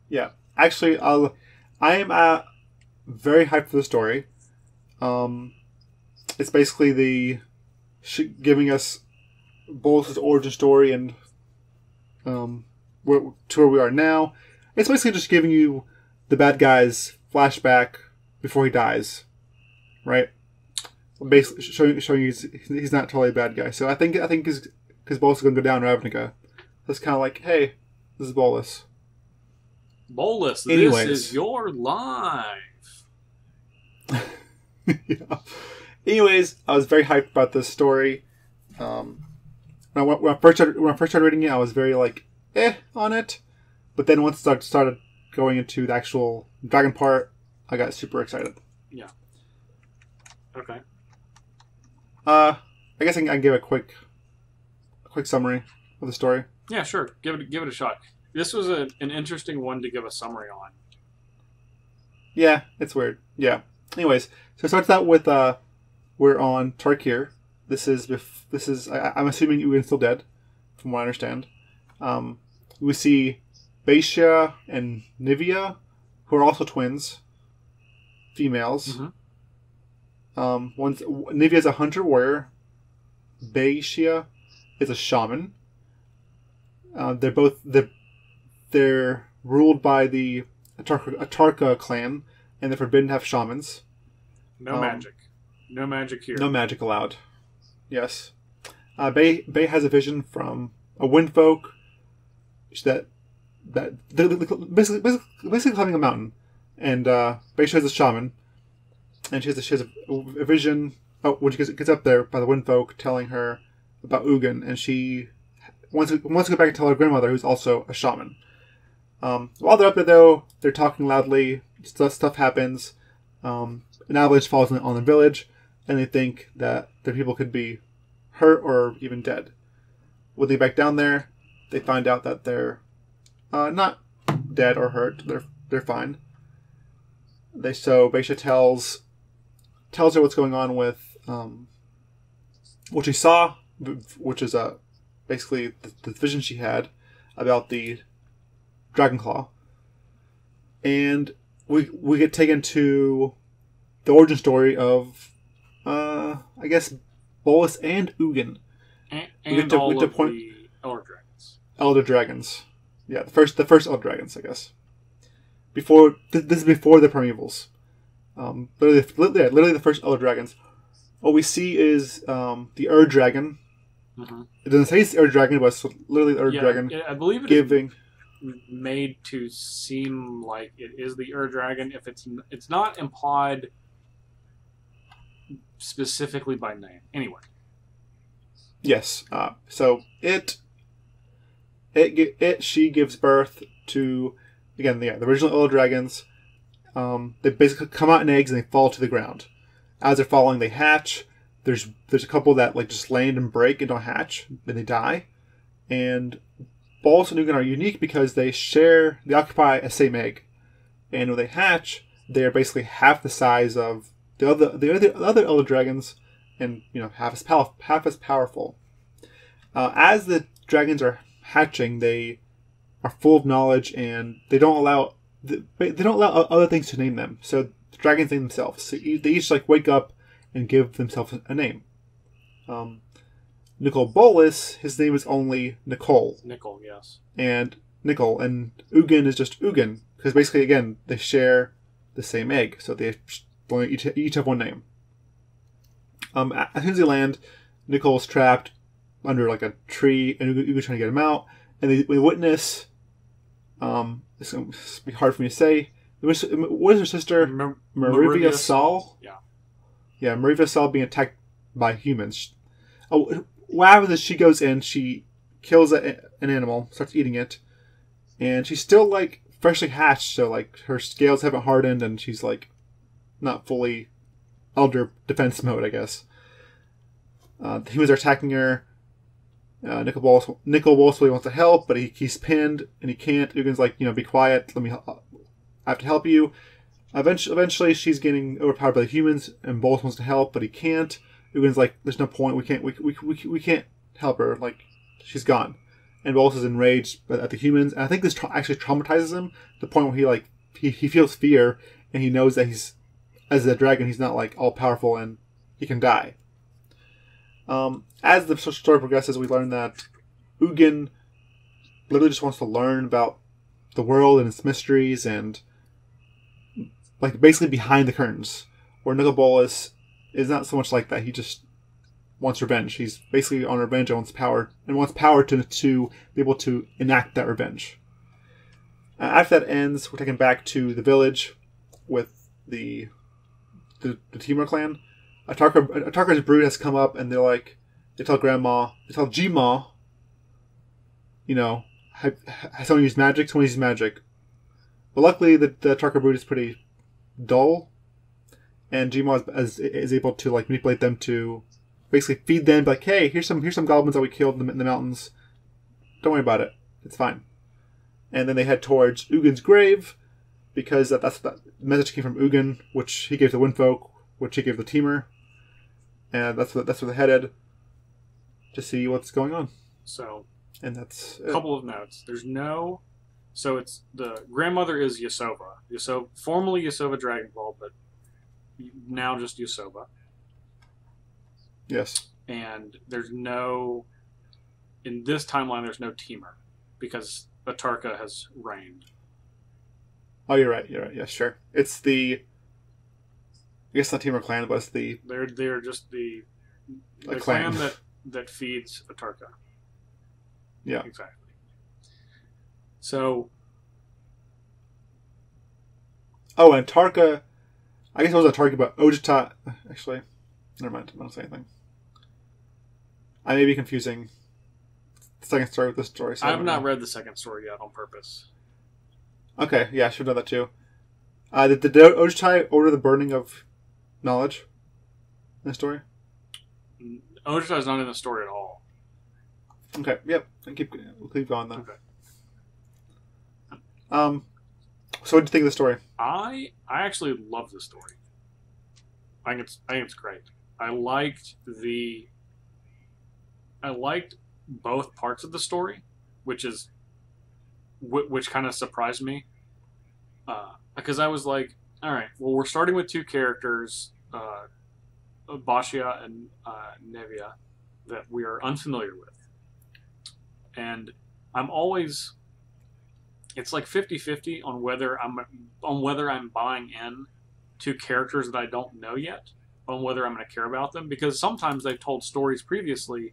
Yeah. Actually, I am very hyped for the story. It's basically giving us Bolas' origin story and to where we are now. It's basically just giving you the bad guy's flashback before he dies. Right, basically showing you he's not totally a bad guy. So I think because Bolas is going to go down Ravnica, it's kind of like, hey, this is Bolas. Bolas, this is your life. Yeah. Anyways, I was very hyped about this story. When I first started reading it, I was very on it, but then once I started going into the actual dragon part, I got super excited. Yeah. Okay. I guess I can give a quick summary of the story. Yeah, sure. Give it a shot. This was an interesting one to give a summary on. Yeah, it's weird. Yeah. Anyways, so it starts out with we're on Tarkir. This is I'm assuming Ugin's still dead, from what I understand. We see Baisha and Nivea, who are also twins, females. Mm-hmm. Nivea is a hunter warrior. Baisha is a shaman. They're ruled by the Atarka clan, and they're forbidden to have shamans. No magic. No magic here. No magic allowed. Yes. Bay has a vision from a wind folk that basically climbing a mountain, and Baisha is a shaman. And she has a vision when she gets up there by the wind folk telling her about Ugin, and she wants to go back and tell her grandmother, who's also a shaman. While they're up there, though, they're talking loudly. Stuff happens. An avalanche falls on the village, and they think that their people could be hurt or even dead. When they get back down there, they find out that they're not dead or hurt. They're fine. So Beisha tells her what's going on with what she saw, which is basically the vision she had about the Dragon Claw. And we get taken to the origin story of, I guess, Bolas and Ugin. And we get to all of the Elder Dragons. Elder Dragons. Yeah, the first Elder Dragons, I guess. This is before the Primevals. Literally the first Elder Dragons. What we see is the Ur Dragon. Mm-hmm. It doesn't say it's the Ur Dragon, but it's literally the Ur Dragon. I believe it is made to seem like it is the Ur Dragon. If it's not implied specifically by name. Anyway. Yes. So she gives birth to, again, the original Elder Dragons. They basically come out in eggs and they fall to the ground. As they're falling, they hatch. There's a couple that like just land and break and don't hatch, then they die. And Bolas and Ugin are unique because they occupy a same egg, and when they hatch, they are basically half the size of the other Elder Dragons, and half as powerful. As the dragons are hatching, they are full of knowledge, and they don't allow other things to name them. So the dragons name themselves. So they each wake up and give themselves a name. Nicol Bolas, his name is only Nicol. Nicol, yes. And Nicol, and Ugin is just Ugin, because basically, again, they share the same egg, so they each have one name. As soon as they land, Nicol is trapped under a tree, and Ugin's trying to get him out, and we witness. It's going to be hard for me to say. What is her sister? Marivia Sol? Yeah. Yeah, Marivia Sol being attacked by humans. What happens is she goes in, she kills an animal, starts eating it, and she's still freshly hatched, so her scales haven't hardened, and she's not fully elder defense mode, I guess. The humans are attacking her. Nicol Bolas really wants to help, but he's pinned and he can't. Ugin's be quiet. I have to help you. Eventually, she's getting overpowered by the humans, and Bolas wants to help, but he can't. Ugin's there's no point. We can't help her. She's gone. And Bolas is enraged at the humans, and I think this actually traumatizes him to the point where he feels fear, and he knows that as a dragon, he's not all powerful and he can die. As the story progresses, we learn that Ugin literally just wants to learn about the world and its mysteries, and basically behind the curtains. Where Nicol Bolas is not so much like that. He just wants revenge. He's basically on revenge and wants power to be able to enact that revenge. After that ends, we're taken back to the village with the Timur clan. Atarka's brood has come up, and they tell Grandma, they tell G-Ma, has someone used magic? Someone uses magic. But luckily, the Atarka brood is pretty dull, and G-Ma is able to manipulate them to basically feed them. Hey, here's some goblins that we killed in the mountains. Don't worry about it. It's fine. And then they head towards Ugin's grave, because that's the message came from Ugin, which he gave the Windfolk, which he gave the Timur. And that's where they're headed to see what's going on. So, and that's a couple of notes. So it's the grandmother is Yasova. Formerly Yasova Dragonball, but now just Yasova. Yes. And in this timeline, there's no Timur, because Atarka has reigned. Oh, you're right. Yeah, sure. It's I guess not Timur clan, but it's the... They're just the clan that feeds Atarka. Yeah. Exactly. So... Oh, and Atarka... I guess it was Atarka, but Ojita... Actually, never mind. I don't say anything. I may be confusing the second story with this story. So I have not read the second story yet on purpose. Okay, yeah, I should know that too. Did Ojita order the burning of knowledge in the story? Ojita is not in the story at all. Okay, yep. We'll keep going then. Okay. So what did you think of the story? I actually love the story. I think it's great. I liked both parts of the story, which kind of surprised me, because I was like, all right, well, we're starting with two characters, Bashia and Nevia, that we are unfamiliar with, and I'm always, it's like 50-50 on whether I'm buying in to characters that I don't know yet, on whether I'm going to care about them, because sometimes they've told stories previously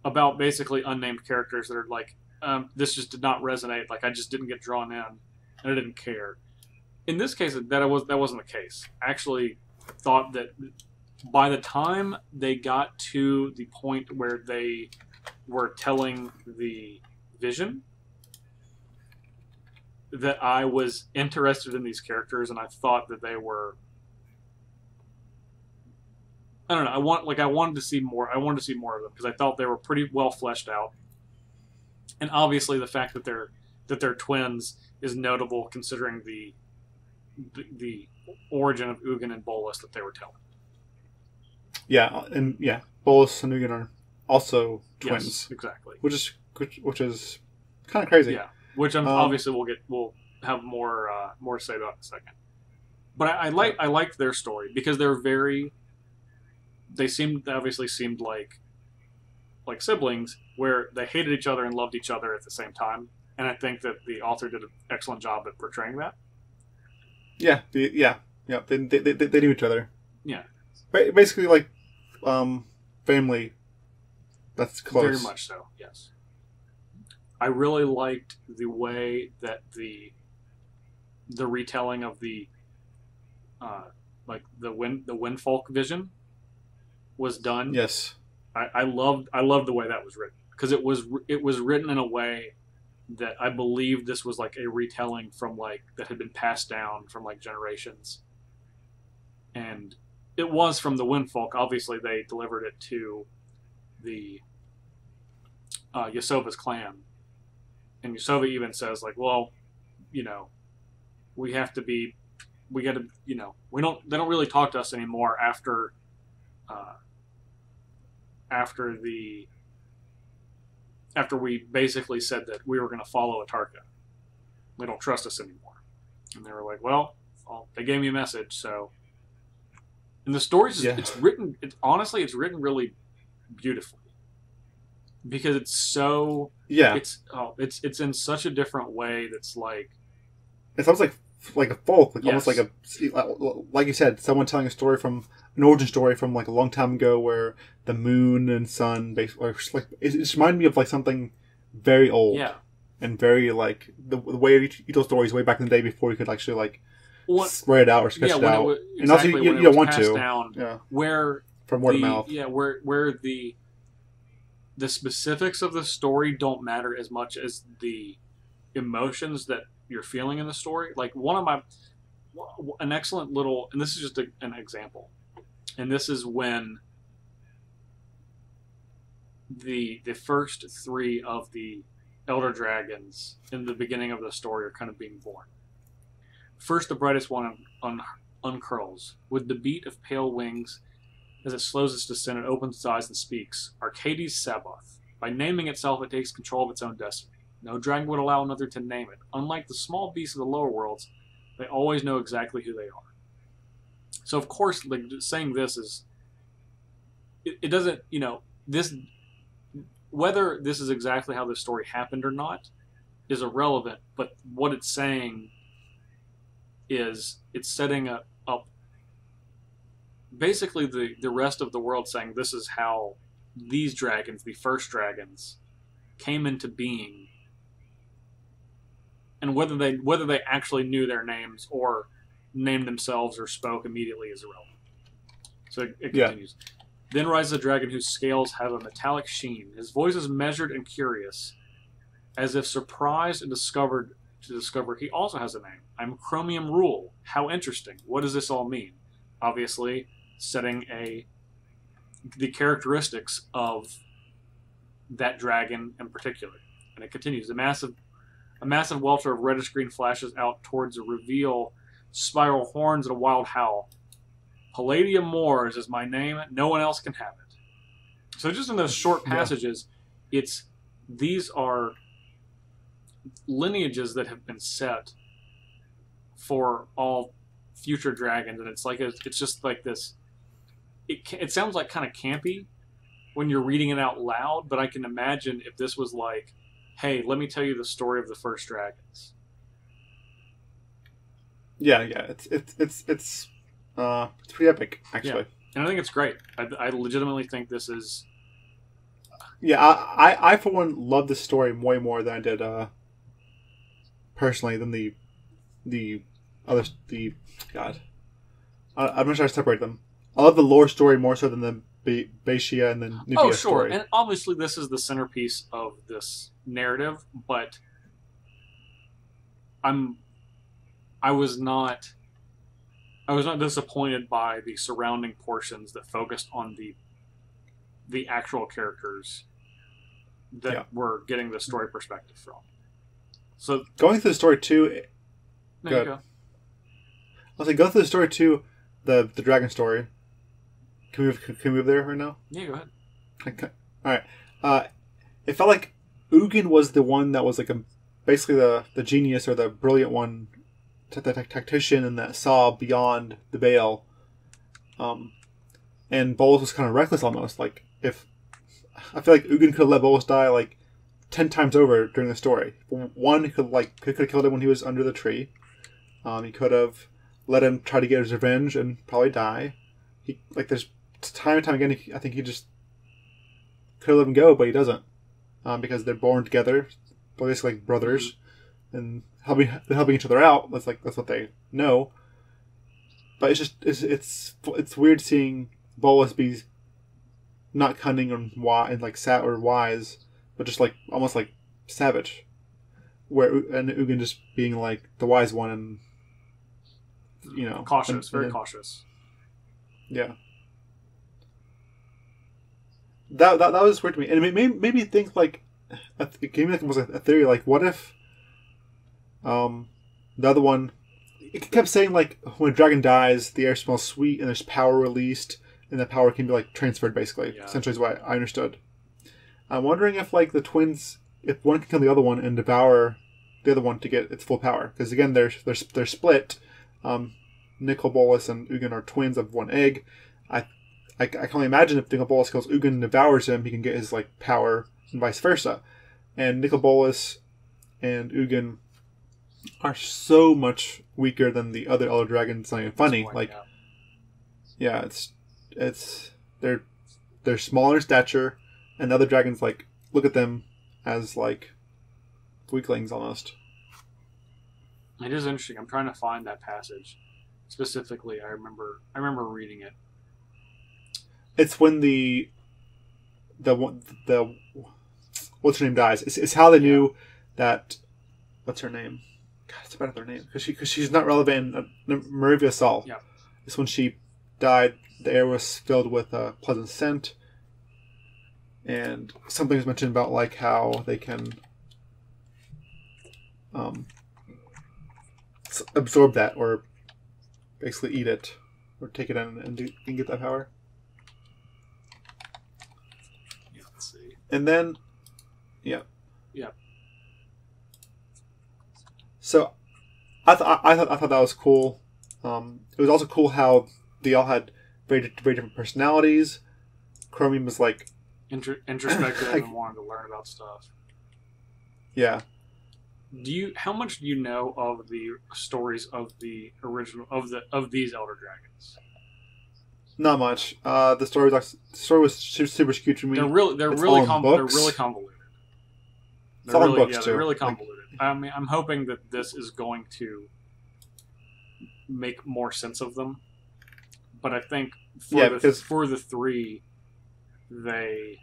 about basically unnamed characters that are like, this just did not resonate, like I just didn't get drawn in, and I didn't care. In this case, that wasn't the case. I actually thought that by the time they got to the point where they were telling the vision, that I was interested in these characters, and I thought that they were, I don't know, I wanted to see more. I wanted to see more of them because I thought they were pretty well fleshed out. And obviously the fact that they're twins is notable considering the origin of Ugin and Bolas that they were telling. Yeah, and Bolas and Ugin are also twins. Yes, exactly. Which is kind of crazy. Yeah, which obviously we'll have more to say about in a second. But I liked their story because they obviously seemed like siblings where they hated each other and loved each other at the same time, and I think that the author did an excellent job at portraying that. Yeah, they knew each other. Yeah, basically like family. That's close. Very much so. Yes, I really liked the way that the retelling of the Windfolk vision was done. Yes, I loved the way that was written because it was written in a way that I believe this was like a retelling from that had been passed down from generations, and it was from the Windfolk. Obviously, they delivered it to the Yasova's clan, and Yasova even says well, we got to, they don't really talk to us anymore after we basically said that we were going to follow Atarka. They don't trust us anymore. And they were like, well, they gave me a message, so. And the stories, it's written really beautifully. Because it's so. Yeah. It's in such a different way that's like. It sounds like a folk, almost like you said, someone telling an origin story from a long time ago, where the moon and sun, it just reminded me of something very old, and very the way you tell stories way back in the day before you could actually spread it out or sketch it out, and also you don't want to, where from word of mouth, where the specifics of the story don't matter as much as the emotions that you're feeling in the story. An excellent little, and this is just an example, and this is when the first three of the elder dragons in the beginning of the story are kind of being born. First, the brightest one uncurls with the beat of pale wings as it slows its descent and opens its eyes and speaks. Arcades Sabaoth. By naming itself, it takes control of its own destiny. No dragon would allow another to name it. Unlike the small beasts of the lower worlds, they always know exactly who they are. So, of course, saying this is... It doesn't, this... Whether this is exactly how this story happened or not is irrelevant, but what it's saying is it's setting up basically the rest of the world, saying this is how these dragons, the first dragons, came into being. And whether they actually knew their names or named themselves or spoke immediately is irrelevant. So it continues. Yeah. Then rises a dragon whose scales have a metallic sheen. His voice is measured and curious, as if surprised and discover he also has a name. I'm Chromium Rule. How interesting. What does this all mean? Obviously, setting the characteristics of that dragon in particular. And it continues. A A massive welter of reddish-green flashes out towards a reveal, spiral horns, and a wild howl. Palladium Moors is my name. No one else can have it. So just in those short passages, these are lineages that have been set for all future dragons, and it's just like this. It sounds like kind of campy when you're reading it out loud, but I can imagine if this was like, hey, let me tell you the story of the first dragons. Yeah, it's pretty epic, actually. Yeah. And I think it's great. I legitimately think this is. Yeah, I for one love this story way more than I did personally than the other God. I'm not sure I separate them. I love the lore story more so than the Baeshia and then Nubia story. And obviously this is the centerpiece of this narrative, but I was not disappointed by the surrounding portions that focused on the actual characters that we're getting the story perspective from. So going through the story too. There you go. I'll say go through the story too. The dragon story. Can we move there right now? Yeah, go ahead. Okay. All right. It felt like Ugin was the one that was like basically the genius or the brilliant one, the tactician, and that saw beyond the veil. And Bolas was kind of reckless almost. Like I feel like Ugin could have let Bolas die like 10 times over during the story. One, he could have killed him when he was under the tree. He could have let him try to get his revenge and probably die. There's time and time again. I think he just could let him go, but he doesn't, because they're born together, basically like brothers, and helping each other out. That's what they know. But it's weird seeing Bolas be not cunning and wise, but just like almost like savage, and Ugin just being like the wise one and cautious, very cautious. Yeah. That was weird to me, and it made me think like it gave me almost a theory like, what if the other one, it kept saying like when a dragon dies the air smells sweet and there's power released and that power can be like transferred basically. Yeah. Essentially is what I understood. I'm wondering if like the twins, if one can kill the other one and devour the other one to get its full power, because again they're split. Nicol Bolas and Ugin are twins of one egg. I can only imagine if Nicol Bolas kills Ugin and devours him, he can get his like power, and vice versa. And Nicol Bolas and Ugin are so much weaker than the other Elder Dragons. It's not even funny. They're smaller in stature, and the other dragons like look at them as like weaklings almost. It is interesting. I'm trying to find that passage specifically. I remember reading it. It's when the what's her name dies. It's how they knew that. What's her name? God, it's about her name because she's not relevant in Maravia Sol. Yeah. It's when she died. The air was filled with a pleasant scent, and something was mentioned about like how they can absorb that or basically eat it or take it in and get that power. Yeah, let's see. And then, yeah. So, I thought that was cool. It was also cool how they all had very different personalities. Chromium was like introspective and wanted to learn about stuff. Yeah. How much do you know of the stories of the original of these Elder Dragons? Not much. The story was super skewed to me. They're really convoluted. It's all in books too. They're really convoluted. I mean, I'm hoping that this is going to make more sense of them. But I think for the three, they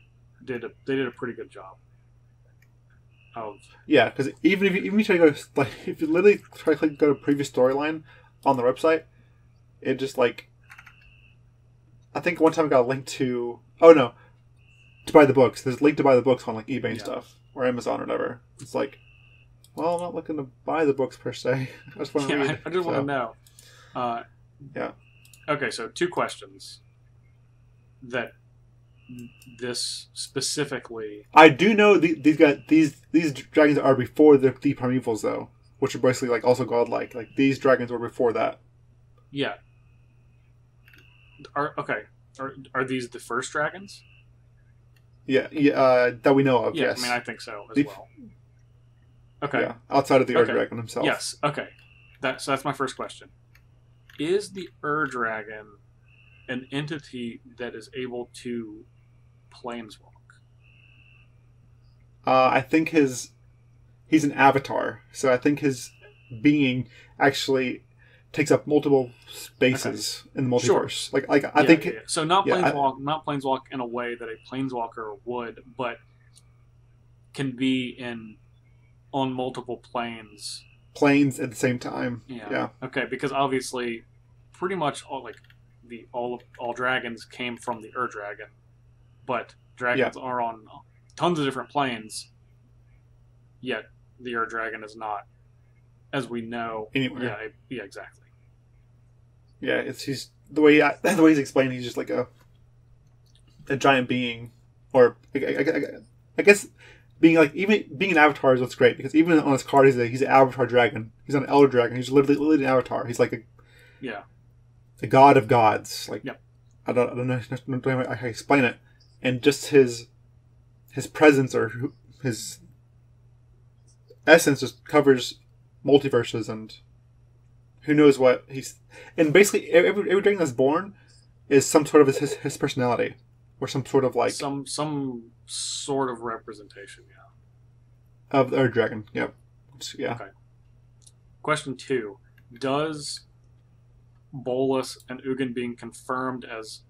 did a pretty good job. Because even if you try to go if you literally try to go to previous storyline on the website, it just like I think one time I got a link to buy the books. There's a link to buy the books on like eBay and stuff or Amazon or whatever. It's like Well, I'm not looking to buy the books per se. I just want to read. I just want to know. Yeah. Okay, so 2 questions that this specifically. I do know these dragons are before the primevals though, which are basically like also godlike. Like these dragons were before that. Yeah. Are these the first dragons? Yeah, that we know of. Yeah, yes. I mean, I think so as well. Okay. Yeah, outside of the Ur-Dragon himself. Yes. Okay. So that's my first question. Is the Ur-Dragon an entity that is able to planeswalk? I think he's an avatar, so I think his being actually takes up multiple spaces in the multiverse. Sure. Like I think. Yeah. So not planeswalk in a way that a planeswalker would, but can be on multiple planes at the same time. Yeah. Okay, because obviously, pretty much all dragons came from the Ur-Dragon, but dragons are on tons of different planes. Yet the Ur-Dragon is not, as we know. Anywhere. Yeah, exactly. Yeah, he's the way he's explained. He's just like a giant being, or I guess. Being an avatar is what's great, because even on his card he's an avatar dragon. He's not an elder dragon. He's literally an avatar. He's like a god of gods. Like I don't know how to explain it, and just his presence or his essence just covers multiverses and who knows what he's. And basically every dragon that's born is some sort of his personality, or some sort of like some sort of representation, of our dragon. Yep. Yeah. Okay. Question 2: does Bolas and Ugin being confirmed as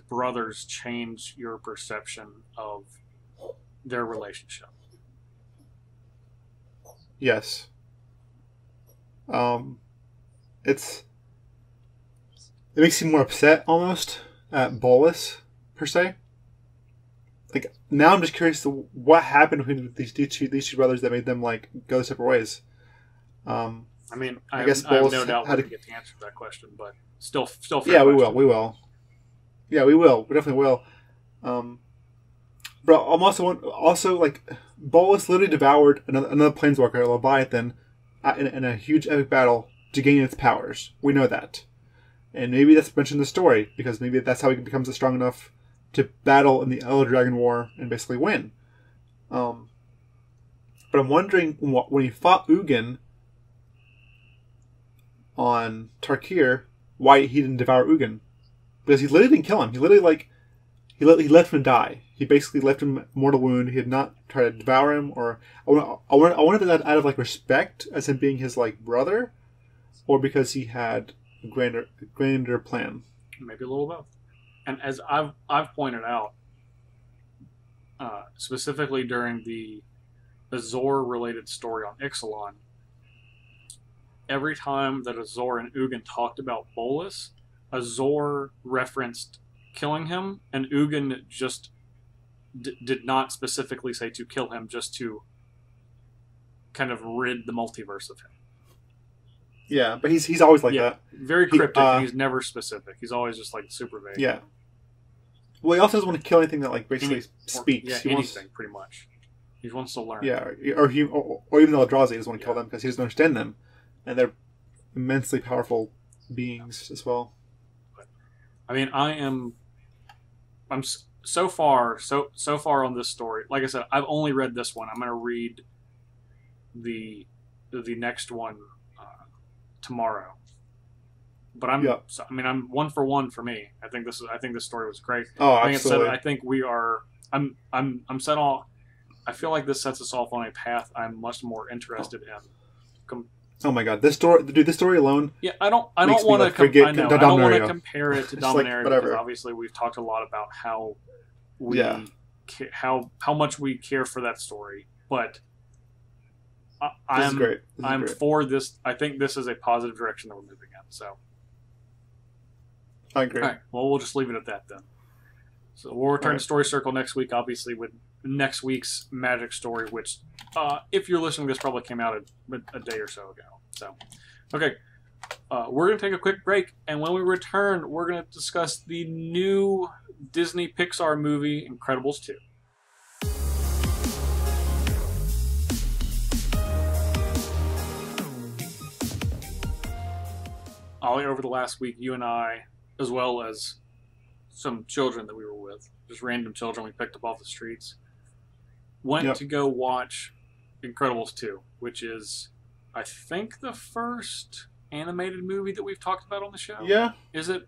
brothers change your perception of their relationship? Yes. It makes you more upset almost at Bolas per se. Like now, I'm just curious to what happened between these two brothers that made them like go separate ways. I guess I have no doubt we're going to get the answer to that question, but still. Yeah, we will. Yeah, we will. We definitely will. But I'm also like Bolas literally devoured another planeswalker, Leviathan, in a huge epic battle to gain its powers. We know that, and maybe that's mentioned in the story because maybe that's how he becomes strong enough to battle in the Elder Dragon War and basically win. But I'm wondering when he fought Ugin on Tarkir, why he didn't devour Ugin. Because he literally didn't kill him. He literally he left him die. He basically left him mortal wound. He had not tried to devour him, or I wonder if that out of respect as him being his brother, or because he had a grander plan. Maybe a little both. And as I've pointed out, specifically during the Azor-related story on Ixalan, every time that Azor and Ugin talked about Bolas, Azor referenced killing him, and Ugin just did not specifically say to kill him, just to kind of rid the multiverse of him. Yeah, but he's always like that. Very cryptic. He's never specific. He's always just super vague. Yeah. Well, he also doesn't want to kill anything that basically speaks. Anything pretty much. He wants to learn. Yeah, or even the Eldrazi doesn't want to kill them because he doesn't understand them, and they're immensely powerful beings as well. I'm so far on this story. Like I said, I've only read this one. I'm going to read the next one tomorrow. But I'm 1 for 1 for me. I think this story was great. Oh, absolutely. I think we are. I'm set off. I feel like this sets us off on a path I'm much more interested in. Oh my god, this story alone. Yeah, I don't want to I don't want to compare it to Dominaria because obviously we've talked a lot about how how much we care for that story, but I'm for this. I think this is a positive direction that we're moving in. So I agree. All right. Well, we'll just leave it at that then. So we'll return to Story Circle next week, obviously with next week's Magic story, which, if you're listening, this probably came out a day or so ago. So, okay. We're going to take a quick break, and when we return, we're going to discuss the new Disney-Pixar movie, Incredibles 2. Ollie, over the last week, you and I, as well as some children that we were with, just random children we picked up off the streets, went to go watch Incredibles 2, which is, I think, the first animated movie that we've talked about on the show. Yeah. Is it?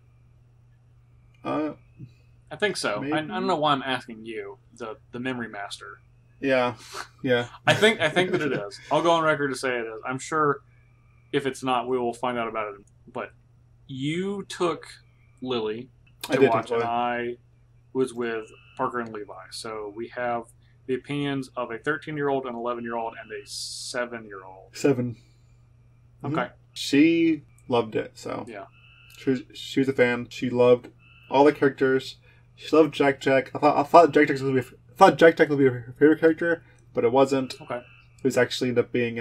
I think so. I don't know why I'm asking you, the memory master. Yeah. Yeah. I think that it is. I'll go on record to say it is. I'm sure if it's not, we will find out about it. But you took Lily to watch, and I was with Parker and Levi. So we have the opinions of a 13-year-old, an 11-year-old, and a 7-year-old. 7. Okay. Mm-hmm. She loved it, so yeah. She was a fan. She loved all the characters. She loved Jack. I thought Jack would be her favorite character, but it wasn't. Okay. It was actually ended up being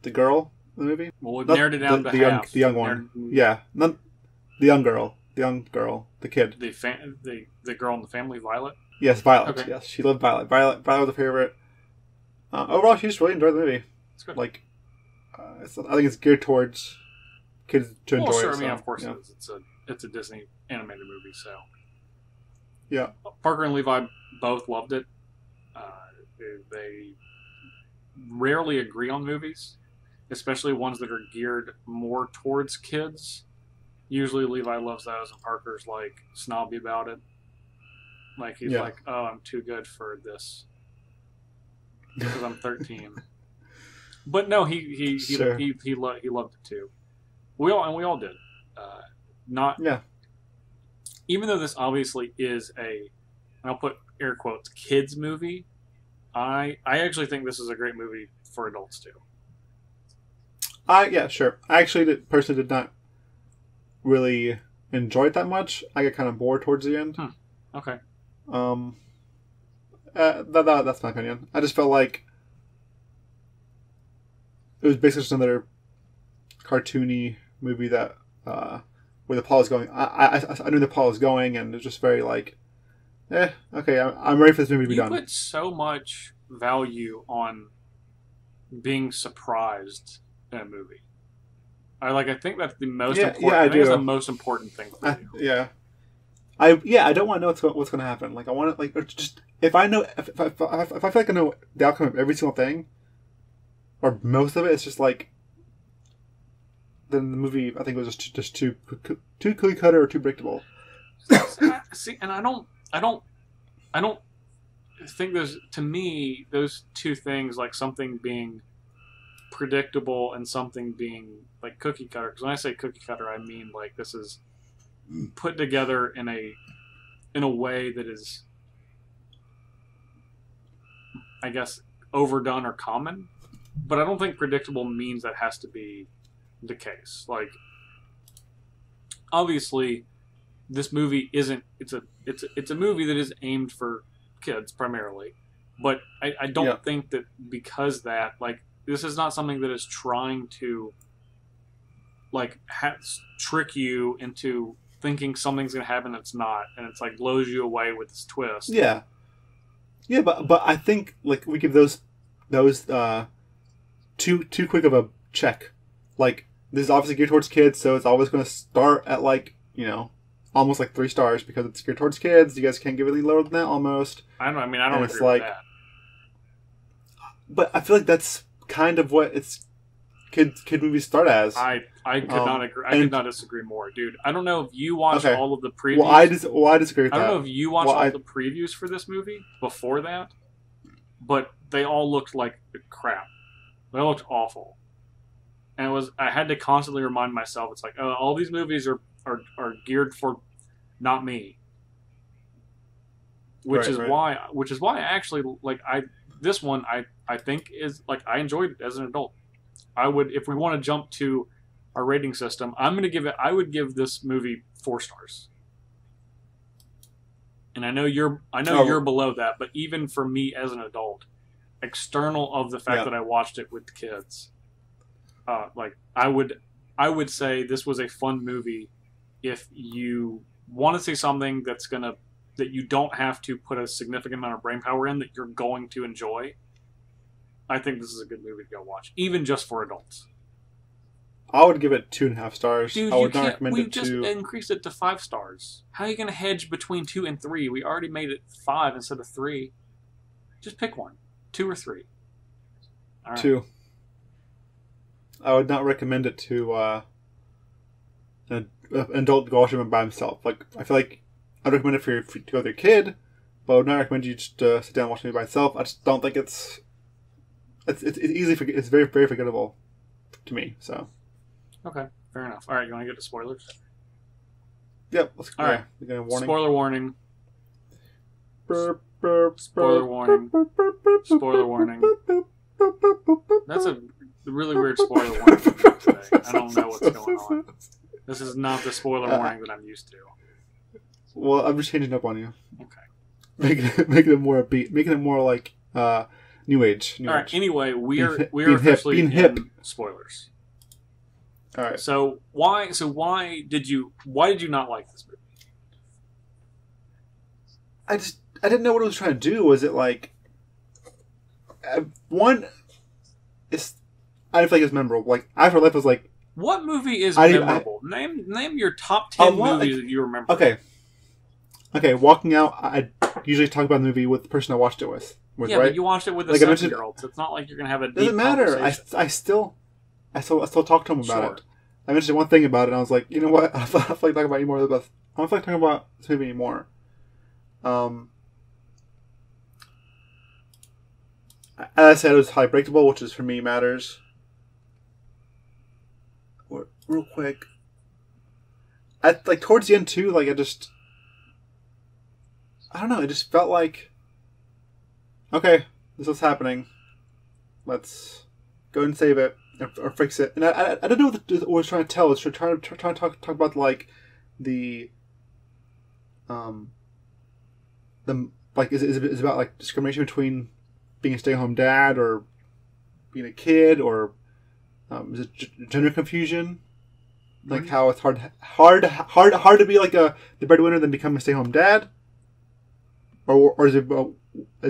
the girl in the movie. Well, we've narrowed it down to half. The young one. Yeah, not the young girl. The young girl. The kid. The girl in the family, Violet. Yes, Violet. Okay. Yes, she loved Violet. Violet was a favorite. Overall, she just really enjoyed the movie. That's good. Like, I think it's geared towards kids to enjoy. Well, sure. It, I mean, so, of course, it is. It's a Disney animated movie, so yeah. Parker and Levi both loved it. They rarely agree on movies, especially ones that are geared more towards kids. Usually, Levi loves those, and Parker's like snobby about it. Like he's like, "Oh, I'm too good for this because I'm 13." But no, he loved it too. We all did. Even though this obviously is and I'll put air quotes, kids movie, I actually think this is a great movie for adults too. Yeah, sure. I actually personally did not really enjoy it that much. I got kind of bored towards the end. Okay. That's my opinion. I just felt like it was basically just another cartoony movie that where the plot is going. I knew the plot was going, and it's just very like, okay, I'm ready for this movie to be done. You put so much value on being surprised in a movie. I think that's the most important. Yeah, I do. It's the most important thing for you. Yeah. I don't want to know what's going to happen. Like I want to just if I know if I feel like I know the outcome of every single thing, or most of it, it's just like then the movie I think was just too cookie cutter or too predictable. See, and I don't think there's, to me, those two things, like something being predictable and something being like cookie cutter. Because when I say cookie cutter, I mean like this is put together in a way that is, I guess, overdone or common. But I don't think predictable means that has to be the case. Like, obviously, this movie isn't. It's a movie that is aimed for kids primarily. But I don't think that because that, like, this is not something that is trying to like trick you into thinking something's gonna happen that's not, and it's like blows you away with this twist. Yeah, but I think like we give those too quick of a check. Like this is obviously geared towards kids, so it's always going to start at like almost like 3 stars because it's geared towards kids. You guys can't give it any lower than that almost. I don't agree with that. But I feel like that's kind of what it's kid movies start as. I could not agree. I could not disagree more, dude. I don't know if you watched all of the previews. Well, I disagree with that. I don't know if you watched all the previews for this movie before that, but they all looked like crap. They looked awful, and I had to constantly remind myself. It's like, oh, all these movies are geared for not me, which is why I actually like this one. I think is like I enjoyed it as an adult. I would, if we want to jump to our rating system, I would give this movie 4 stars. and I know you're below that, but even for me as an adult, external of the fact that I watched it with the kids, like I would say this was a fun movie if you want to see something that you don't have to put a significant amount of brain power in, that you're going to enjoy. I think this is a good movie to go watch, even just for adults. I would give it 2.5 stars. Dude, I would not recommend it to... We just increased it to 5 stars. How are you going to hedge between 2 and 3? We already made it 5 instead of 3. Just pick one. 2 or 3. All right. 2. I would not recommend it to an adult to go watch it by himself. Like, I feel like I'd recommend it to go with your kid, but I would not recommend you just sit down and watch it by yourself. I just don't think it's very, very forgettable to me, so... Okay, fair enough. All right, you want to get to spoilers? Yep. Let's go. All right. We got a warning. Spoiler warning. Burp, burp, Spoiler burp, warning. burp, burp, burp, Spoiler burp, warning. burp, burp, burp, burp, burp, burp, That's a burp. really weird spoiler warning for me today. I don't know what's going on. This is not the spoiler warning that I'm used to. Well, I'm just changing up on you. Okay. Making it more upbeat. Making it more like New Age. All right. Anyway, we are being officially hip. in spoilers. All right. So why did you not like this movie? I didn't know what it was trying to do. Was it like one? I didn't feel like it was memorable. Like Afterlife was like. What movie is memorable? Name your top 10 movies that you remember. Okay. Walking Out. I usually talk about the movie with the person I watched it with. Yeah, right? but you watched it with a 7-year-old, so it's not like you're gonna have a deep doesn't matter. conversation. I still talk to him about it. I mentioned one thing about it, and I was like, you know what? I don't feel like talking about any more of this. I don't feel like talking about this movie anymore. As I said, it was highly breakable, which is for me matters. Real quick, towards the end too, I don't know. It just felt like, okay, this is what's happening. Let's go and save it or fix it. And I don't know what it was trying to tell. It's trying to talk about the is it about discrimination between being a stay-at-home dad or being a kid, or is it gender confusion? Like how it's hard to be the breadwinner than become a stay-at-home dad, or is it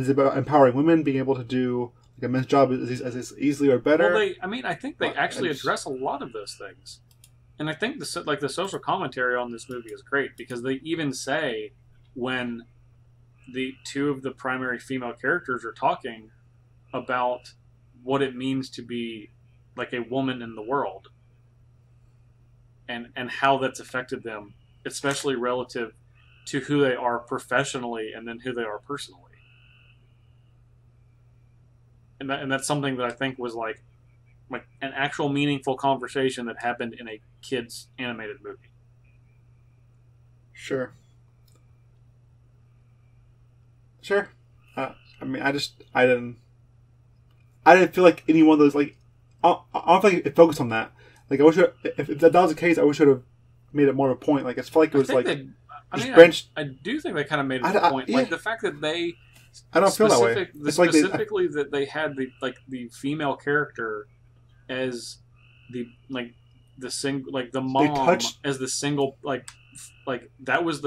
about empowering women being able to do a men's job as easily or better? Well, I think they actually address a lot of those things, and I think the social commentary on this movie is great, because they even say when the two of the primary female characters are talking about what it means to be like a woman in the world, and how that's affected them, especially relative to who they are professionally and then who they are personally. And that's something that I think was like an actual meaningful conversation that happened in a kid's animated movie. Sure. I didn't feel like any one of those, I don't think it focused on that. I wish if that was the case, I wish I would have made it more of a point. I felt like it was I do think they kind of made it a point. The fact that they, I don't feel that way. Specifically, that they had the female character as the mom as the single that was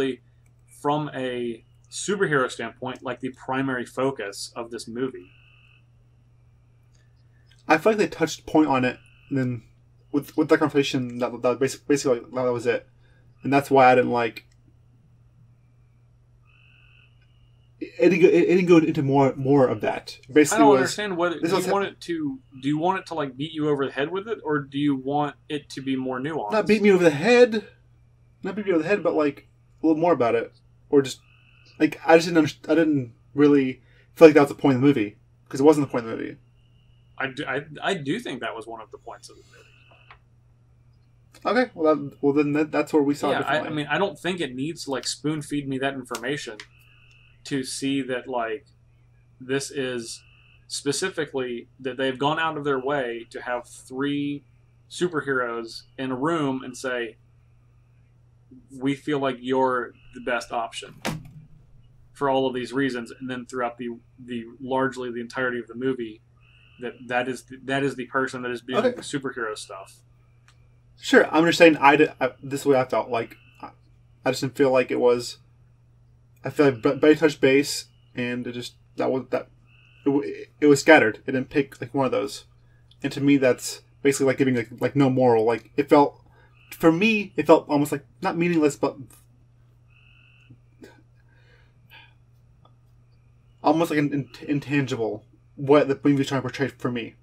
from a superhero standpoint the primary focus of this movie. I feel like they touched point on it, and then with that conversation, that basically that was it, and that's why I didn't like. It didn't go into more of that. Basically, I don't understand whether do you want it to beat you over the head with it, or do you want it to be more nuanced? Not beat me over the head, but a little more about it, or just I didn't really feel like that was the point of the movie, because it wasn't the point of the movie. I do think that was one of the points of the movie. Okay, well then that's where we saw it differently. I don't think it needs to spoon feed me that information to see that this is specifically that they've gone out of their way to have 3 superheroes in a room and say, we feel like you're the best option. for all of these reasons, and then throughout the largely the entirety of the movie, that is the person that is doing the superhero stuff. Sure, I'm just saying this is the way I felt. Like, I just didn't feel like it was. I feel like Betty touched base, and it just it was scattered. It didn't pick like one of those, and to me, that's basically like giving like no moral. Like it felt, for me, it felt almost like not meaningless, but almost like an intangible. What the movie was trying to portray for me.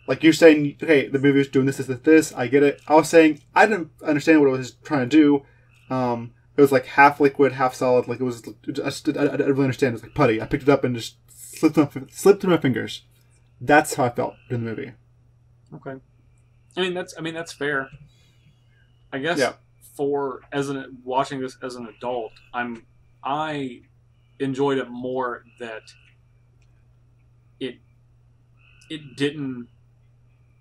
Like you're saying, okay, the movie was doing this. I get it. I was saying I didn't understand what it was trying to do. It was like half liquid, half solid. Like it was. I didn't really understand. It was like putty. I picked it up and just slipped through my fingers. That's how I felt in the movie. Okay, that's fair. I guess watching this as an adult, I enjoyed it more that it didn't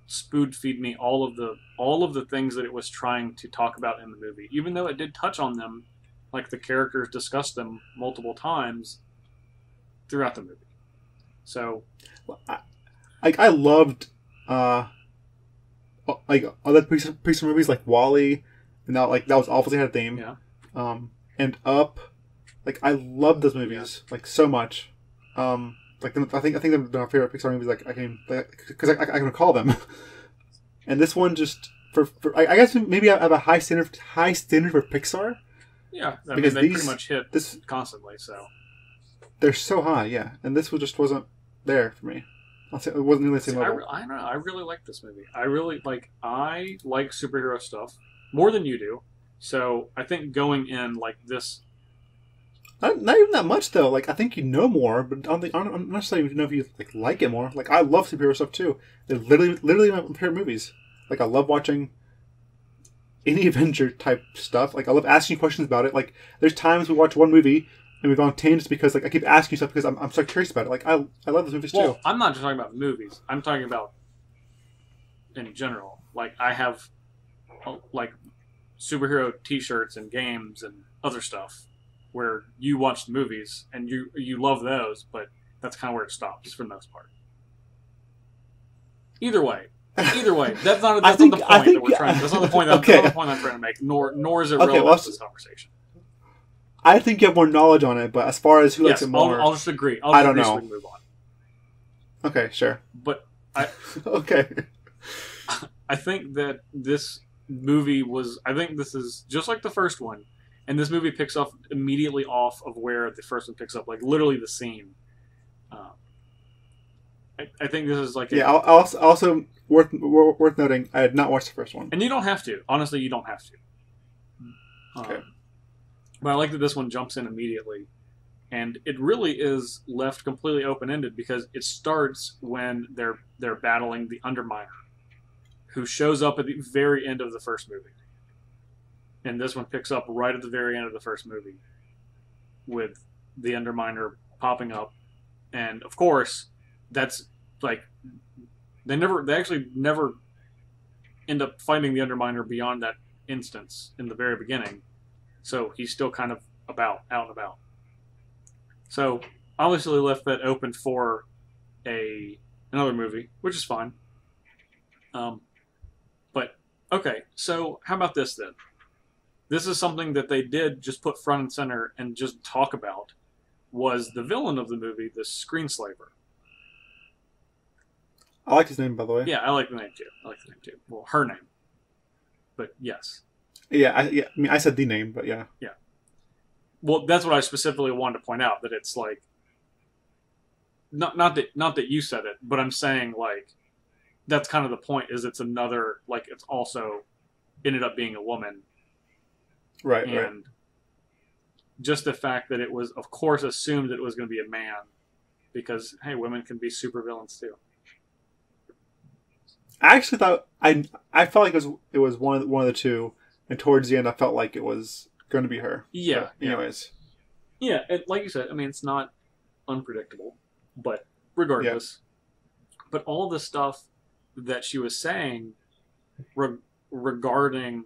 spoon feed me all of the things that it was trying to talk about in the movie, even though it did touch on them, like the characters discussed them multiple times throughout the movie. So, I loved like other Pixar movies like WALL-E, and that was obviously had a theme. Yeah. And Up, like I love those movies like so much. Like I think they're my favorite Pixar movies. Like I can recall them. And this one just for I guess maybe I have a high standard for Pixar. Yeah, because they pretty much hit this constantly. So they're so high, yeah. And this wasn't there for me. I'll say it wasn't really the same level. I don't know. I really like this movie. I like superhero stuff more than you do. So I think going in like this. Not even that much though. Like I think you know more, but I'm not saying you know if you like it more. Like I love superhero stuff too. They're literally my favorite movies. Like I love watching any Avenger type stuff. Like I love asking questions about it. Like there's times we watch one movie and we've gone tangents because like I keep asking you stuff because I'm so curious about it. Like I love those movies too. I'm not just talking about movies. I'm talking about in general. Like I have like superhero T-shirts and games and other stuff. Where you watch the movies and you love those, but that's kind of where it stops for the most part. Either way, that's not the point that we're trying. That's not the point. That's not the point I'm trying to make. Nor is it relevant to this conversation. I think you have more knowledge on it, but as far as who likes it more, I'll just agree. I don't know. So we can move on. Okay, sure. But okay. I think that this movie was. I think this is just like the first one. And this movie picks up immediately off of where the first one picks up, like literally the scene. I think this is like also worth noting. I had not watched the first one, and you don't have to. Honestly, you don't have to. Okay. But I like that this one jumps in immediately, and it really is left completely open ended because it starts when they're battling the Underminer, who shows up at the very end of the first movie. And this one picks up right at the very end of the first movie with the Underminer popping up. And of course, that's like they actually never end up finding the Underminer beyond that instance in the very beginning. So he's still kind of out and about. So obviously left that open for another movie, which is fine. But okay, so how about this then? This is something that they did just put front and center and just talk about, was the villain of the movie, the Screenslaver. I like his name, by the way. Yeah, I like the name too. Well, her name. But yes. Yeah, I mean, I said the name, but yeah. Yeah. Well, that's what I specifically wanted to point out, that it's like, not that you said it, but I'm saying like, that's kind of the point, is it's another, like it's also ended up being a woman. Right, and just the fact that it was, of course, assumed that it was going to be a man, because hey, women can be super villains too. I actually thought I felt like it was one of the two, and towards the end, I felt like it was going to be her. Yeah. But anyways. Yeah, like you said, I mean, it's not unpredictable, but regardless. Yeah. But all the stuff that she was saying regarding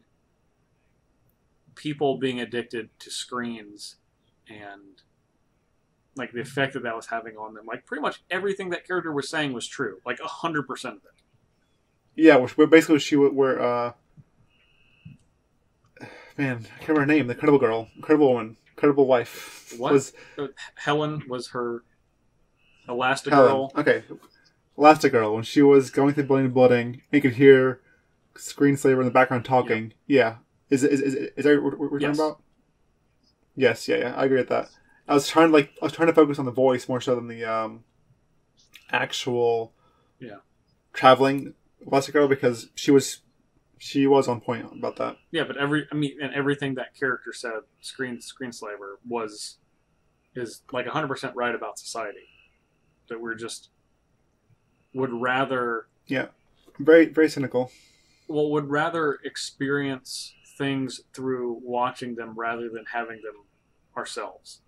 people being addicted to screens and like the effect that was having on them. Like pretty much everything that character was saying was true. Like 100% of it. Yeah, where basically man, I can't remember her name. The Incredible Girl, Incredible Woman, Incredible Wife. What? Was Helen was her Elastigirl. Helen. Okay, Elastigirl. When she was going through building, you could hear Screenslaver in the background talking. Yeah. Is that what we're talking about? Yes. Yeah. I agree with that. I was trying to focus on the voice more so than the actual traveling Elastigirl, because she was on point about that. Yeah, but everything that character said, Screenslaver is like 100% right about society. That we're just would rather very very cynical. Well, would rather experience things through watching them rather than having them ourselves.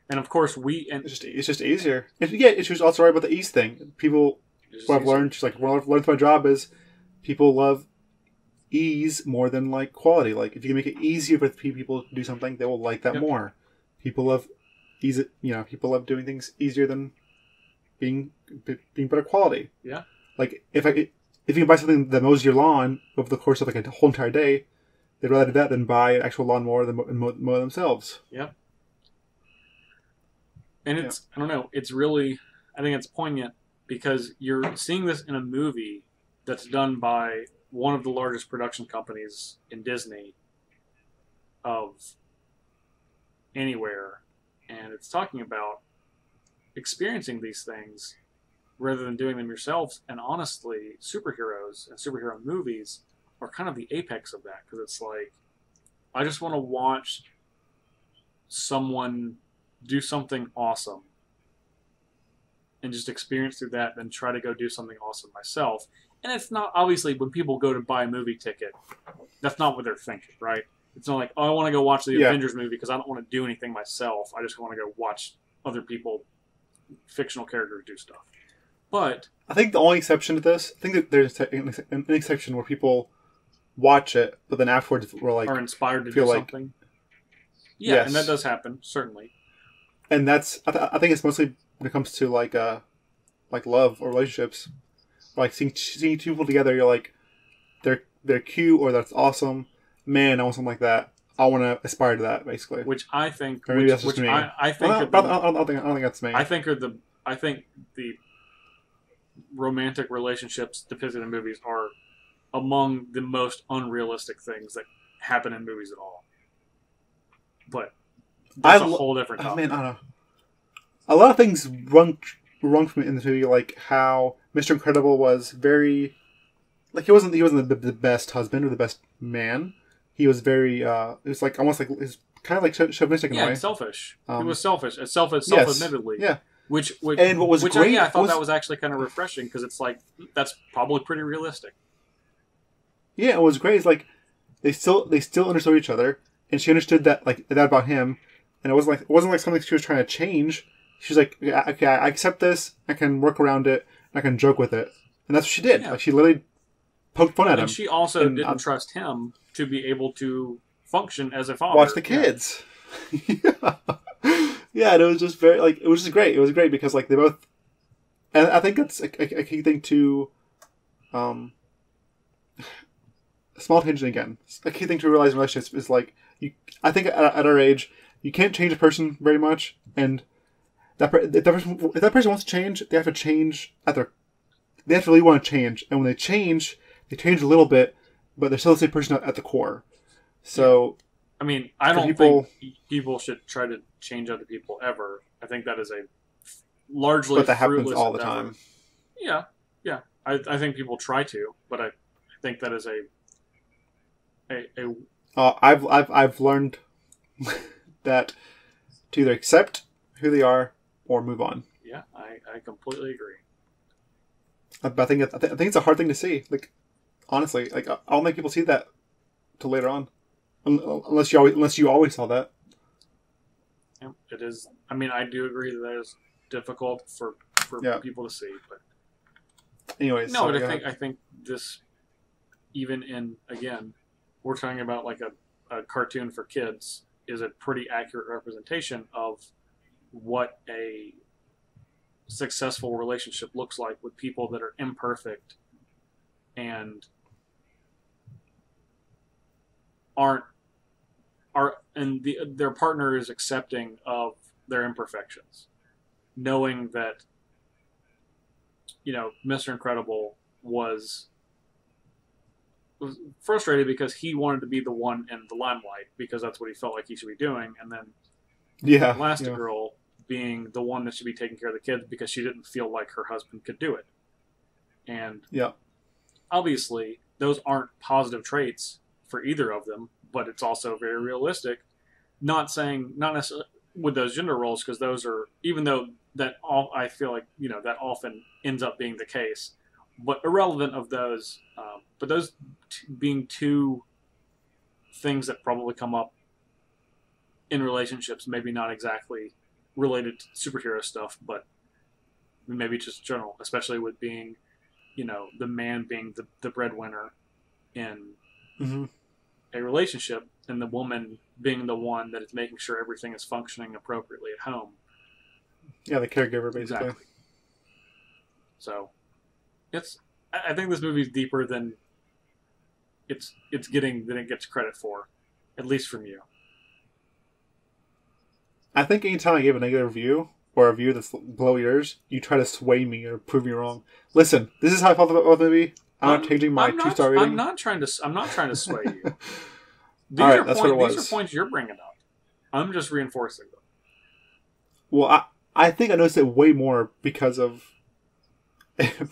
And of course, it's just easier. She was also right about the ease thing. People, what I've learned, she's like, what I've learned through my job is people love ease more than like quality. Like if you can make it easier for people to do something, they will like that more. People love ease. People love doing things easier than being better quality. Yeah. Like if you can buy something that mows your lawn over the course of like a whole entire day, they'd rather do that than buy an actual lawnmower and mow themselves. Yep. And it's, I don't know, it's really, I think it's poignant because you're seeing this in a movie that's done by one of the largest production companies in Disney of anywhere. And it's talking about experiencing these things rather than doing them yourselves. And honestly, superheroes and superhero movies are kind of the apex of that, because it's like, I just want to watch someone do something awesome and just experience through that, then try to go do something awesome myself. And it's not, obviously, when people go to buy a movie ticket, that's not what they're thinking, right? It's not like, oh, I want to go watch the Avengers movie because I don't want to do anything myself. I just want to go watch other people, fictional characters, do stuff. But I think the only exception to this, I think that there's an exception where people watch it, but then afterwards we're like, are inspired to do something. Yeah, yes. And that does happen, certainly. And that's, I think it's mostly when it comes to like love or relationships. Like seeing two people together, you're like, they're cute or that's awesome. Man, I want something like that. I want to aspire to that, basically. Which I think, or maybe that's just me. I think, I don't think that's me. I think the romantic relationships depicted in movies are among the most unrealistic things that happen in movies at all. But that's a whole different topic. Man, I don't know. A lot of things run from in the movie, like how Mr. Incredible was very, like he wasn't the best husband or the best man. He was very, it was like almost like, it's kind of like chauvinistic in a way. Yeah, selfish. He was selfish. Self-admittedly. Yeah. Which and what was great, I thought that was actually kind of refreshing, because it's like, that's probably pretty realistic. Yeah, it was great. It's like they still understood each other, and she understood that about him, and it wasn't like something she was trying to change. She was like, yeah, okay, I accept this. I can work around it. I can joke with it, and that's what she did. Yeah. Like she literally poked fun at him. And she also didn't trust him to be able to function as a father. Watch the kids. Yeah. Yeah, and it was just very it was just great. It was great because they both, and I think that's a key thing to, a small tangent again. A key thing to realize in relationships is I think at our age, you can't change a person very much, and if that person wants to change, they have to change they have to really want to change, and when they change a little bit, but they're still the same person at the core. So. Yeah. I mean, I don't think people should try to change other people ever. I think that is a largely but that happens all the endeavor. Time. Yeah, yeah. I think people try to, but I think that is I've learned that to either accept who they are or move on. Yeah, I completely agree. But I think it's a hard thing to see. Honestly, I don't think people see that till later on. Unless you always saw that. Yeah, it is. I mean, I do agree that is difficult for people to see. But anyways, no. But I think this, even in, again, we're talking about a cartoon for kids, is a pretty accurate representation of what a successful relationship looks like with people that are imperfect and their partner is accepting of their imperfections, knowing that, you know, Mr. Incredible was frustrated because he wanted to be the one in the limelight because that's what he felt like he should be doing, and then Elastigirl being the one that should be taking care of the kids because she didn't feel like her husband could do it. And obviously, those aren't positive traits for either of them, but it's also very realistic. Not necessarily with those gender roles, because those are, even though that all, I feel like, you know, that often ends up being the case, but irrelevant of those, but those being two things that probably come up in relationships, maybe not exactly related to superhero stuff, but maybe just general, especially with being, you know, the man being the breadwinner in a relationship and the woman being the one that is making sure everything is functioning appropriately at home. Yeah, the caregiver, basically. Exactly. So, I think this movie is deeper than it gets credit for, at least from you. I think anytime I give a negative review or a review that's below yours, you try to sway me or prove me wrong. Listen, this is how I felt about the movie. I'm not changing my 2-star rating. I'm not trying to sway you. These are points you're bringing up. I'm just reinforcing them. Well, I think I noticed it way more because of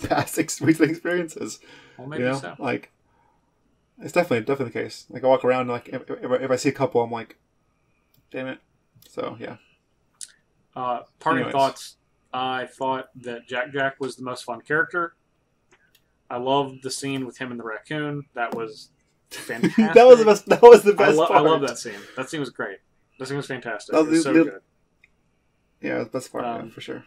past recent experiences. Well, maybe so. Like, it's definitely the case. Like, I walk around and, like, if I see a couple, I'm like, damn it. So, yeah. Parting thoughts. I thought that Jack was the most fun character. I loved the scene with him and the raccoon. That was fantastic. That was the best part. I love that scene. That scene was great. That scene was fantastic. It was so good. Yeah, the best part, for sure.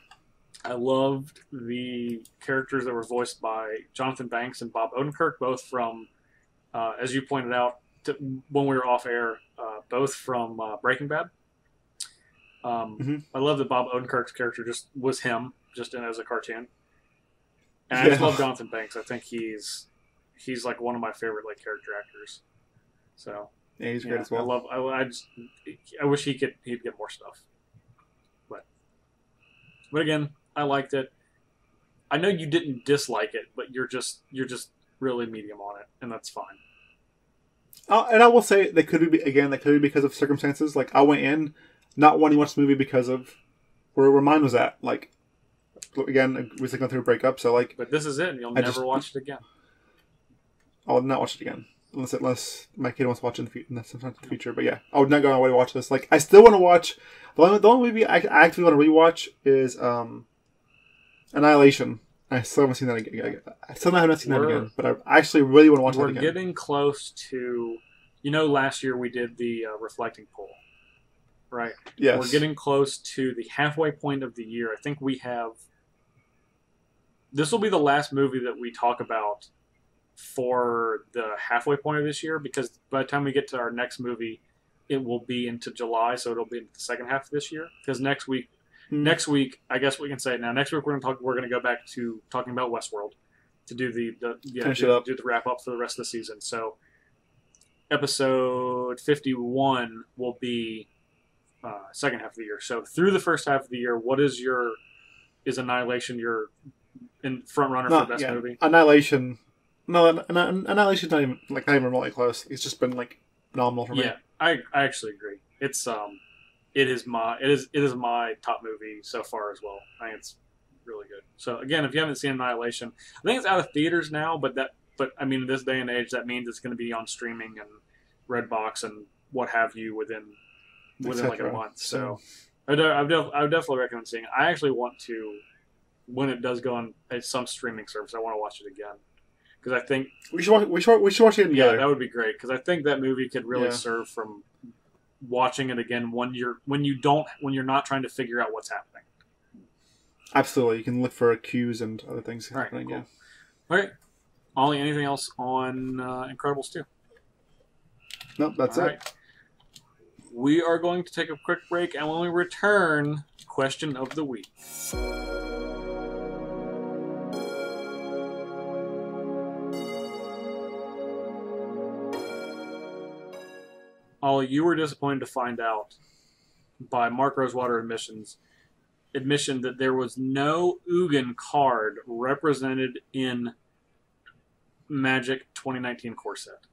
I loved the characters that were voiced by Jonathan Banks and Bob Odenkirk, both from, as you pointed out when we were off air, both from Breaking Bad. I love that Bob Odenkirk's character just was him, just in as a cartoon. And I just love Jonathan Banks. I think he's like one of my favorite like character actors. So yeah, he's great as well. I wish he'd get more stuff. But again, I liked it. I know you didn't dislike it, but you're just really medium on it, and that's fine. And I will say that could be because of circumstances. Like, I went in not wanting to watch the movie because of where mine was at. Like, again, we was going through a breakup, so like. But this is it, and you'll never watch it again. I'll not watch it again unless my kid wants to watch it sometime in the future. But yeah, I would not go on my way to watch this. Like, I still want to watch. The only movie I actually want to rewatch is Annihilation. I still haven't seen that again. I still haven't seen that again, but I actually really want to watch that again. We're getting close to, last year we did the reflecting poll, right? Yes. We're getting close to the halfway point of the year. I think this will be the last movie that we talk about for the halfway point of this year, because by the time we get to our next movie, it will be into July, so it'll be into the second half of this year. Because next week, I guess we can say it now. Next week we're going to go back to talking about Westworld to do do the wrap up for the rest of the season. So episode 51 will be second half of the year. So through the first half of the year, what is Annihilation your in front runner for best movie? Annihilation. No, Annihilation's not even remotely close. It's just been like phenomenal for me. Yeah, I actually agree. It's it is my top movie so far as well. I think it's really good. So again, if you haven't seen Annihilation, I think it's out of theaters now. But I mean, in this day and age, that means it's going to be on streaming and Redbox and what have you within like a month. So I would definitely recommend seeing it. I actually want to, when it does go on some streaming service, I want to watch it again. Because I think we should watch it together. Yeah, that would be great. Because I think that movie could really serve from watching it again when you're not trying to figure out what's happening. Absolutely, you can look for cues and other things happening. Cool. All right, Ollie, anything else on Incredibles 2? Nope, that's it. Right. we are going to take a quick break, and when we return, question of the week. Ollie, you were disappointed to find out by Mark Rosewater admission that there was no Ugin card represented in Magic 2019 core set.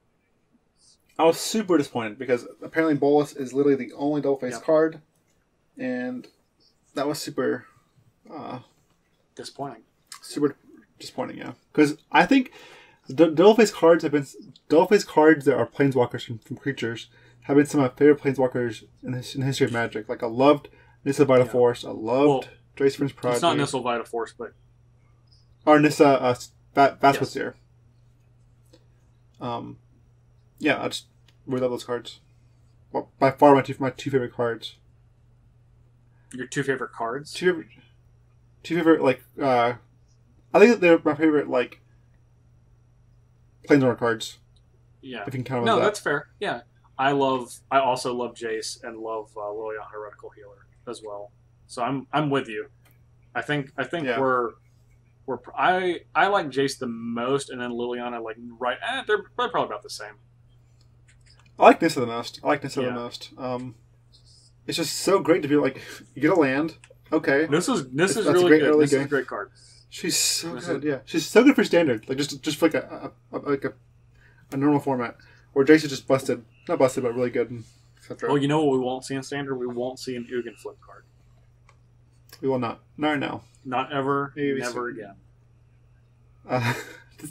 I was super disappointed because apparently Bolas is literally the only double-face card, and that was super disappointing. Super disappointing, yeah. Because I think double-face cards that are planeswalkers from creatures have been some of my favorite planeswalkers in the history of Magic. Like, I loved Nissa Vital Force. I loved Drace's Prodigy. It's not Nissa Vital Force, but... Or Nissa Vasquez. Yeah, I just really love those cards. Well, by far my two favorite cards. Your two favorite cards? Two favorite, like, I think they're my favorite, like, Planeswalker cards. Yeah. If you can count them as that. That's fair. Yeah. I also love Jace and love Liliana Heretical Healer as well. So I'm with you. I think I like Jace the most, and then Liliana they're probably about the same. I like Nissa the most. The most. It's just so great to be like, you get a land. Okay. This is really good. This is a great card. She's so good. Yeah, she's so good for standard. Like just for like a normal format. Where Jace is just busted. Not busted, but really good, etc. Well, you know what we won't see in Standard? We won't see an Ugin flip card. We will not. Not now. Not ever. Maybe never again.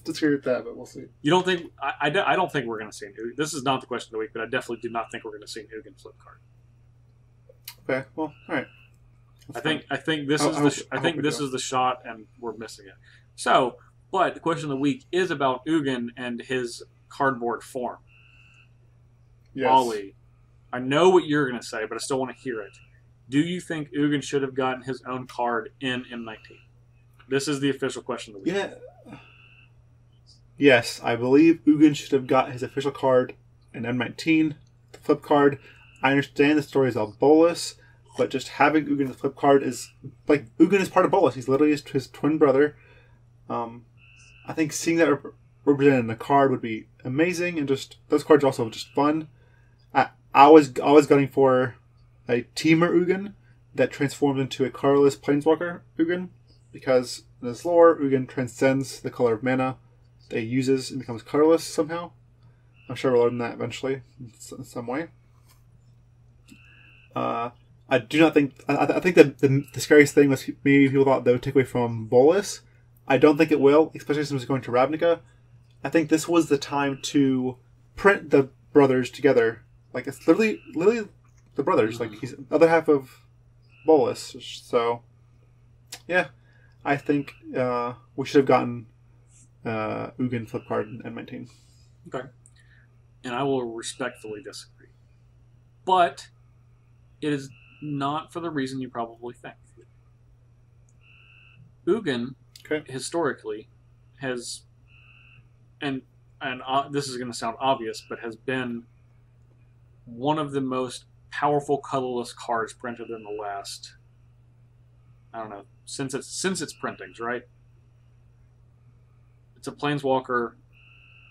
Disagree with that, but we'll see. You don't think... I don't think we're going to see an Ugin. This is not the question of the week, but I definitely do not think we're going to see an Ugin flip card. Okay, well, alright. I think this is the shot, and we're missing it. So, but the question of the week is about Ugin and his cardboard form. Yes. Ollie, I know what you're going to say, but I still want to hear it. Do you think Ugin should have gotten his own card in M19? This is the official question of the week. Yeah. Yes, I believe Ugin should have got his official card in M19, the flip card. I understand the story is of Bolas, but just having Ugin in the flip card is... Like, Ugin is part of Bolas. He's literally his twin brother. I think seeing that represented in a card would be amazing, and just those cards are also just fun. I was gunning for a Teamer Ugin that transforms into a colorless Planeswalker Ugin, because in this lore, Ugin transcends the color of mana that he uses and becomes colorless somehow. I'm sure we'll learn that eventually in some way. I do not think... I think that the scariest thing was maybe people thought they would take away from Bolas. I don't think it will, especially since it's going to Ravnica. I think this was the time to print the brothers together. Like, it's literally the brothers. Like, he's the other half of Bolas. So, yeah. I think we should have gotten Ugin flip card in N19. Okay. And I will respectfully disagree. But it is not for the reason you probably think. Ugin, historically, has... And this is going to sound obvious, but has been one of the most powerful colorless cards printed in the last, I don't know, since its printings, right? It's a Planeswalker.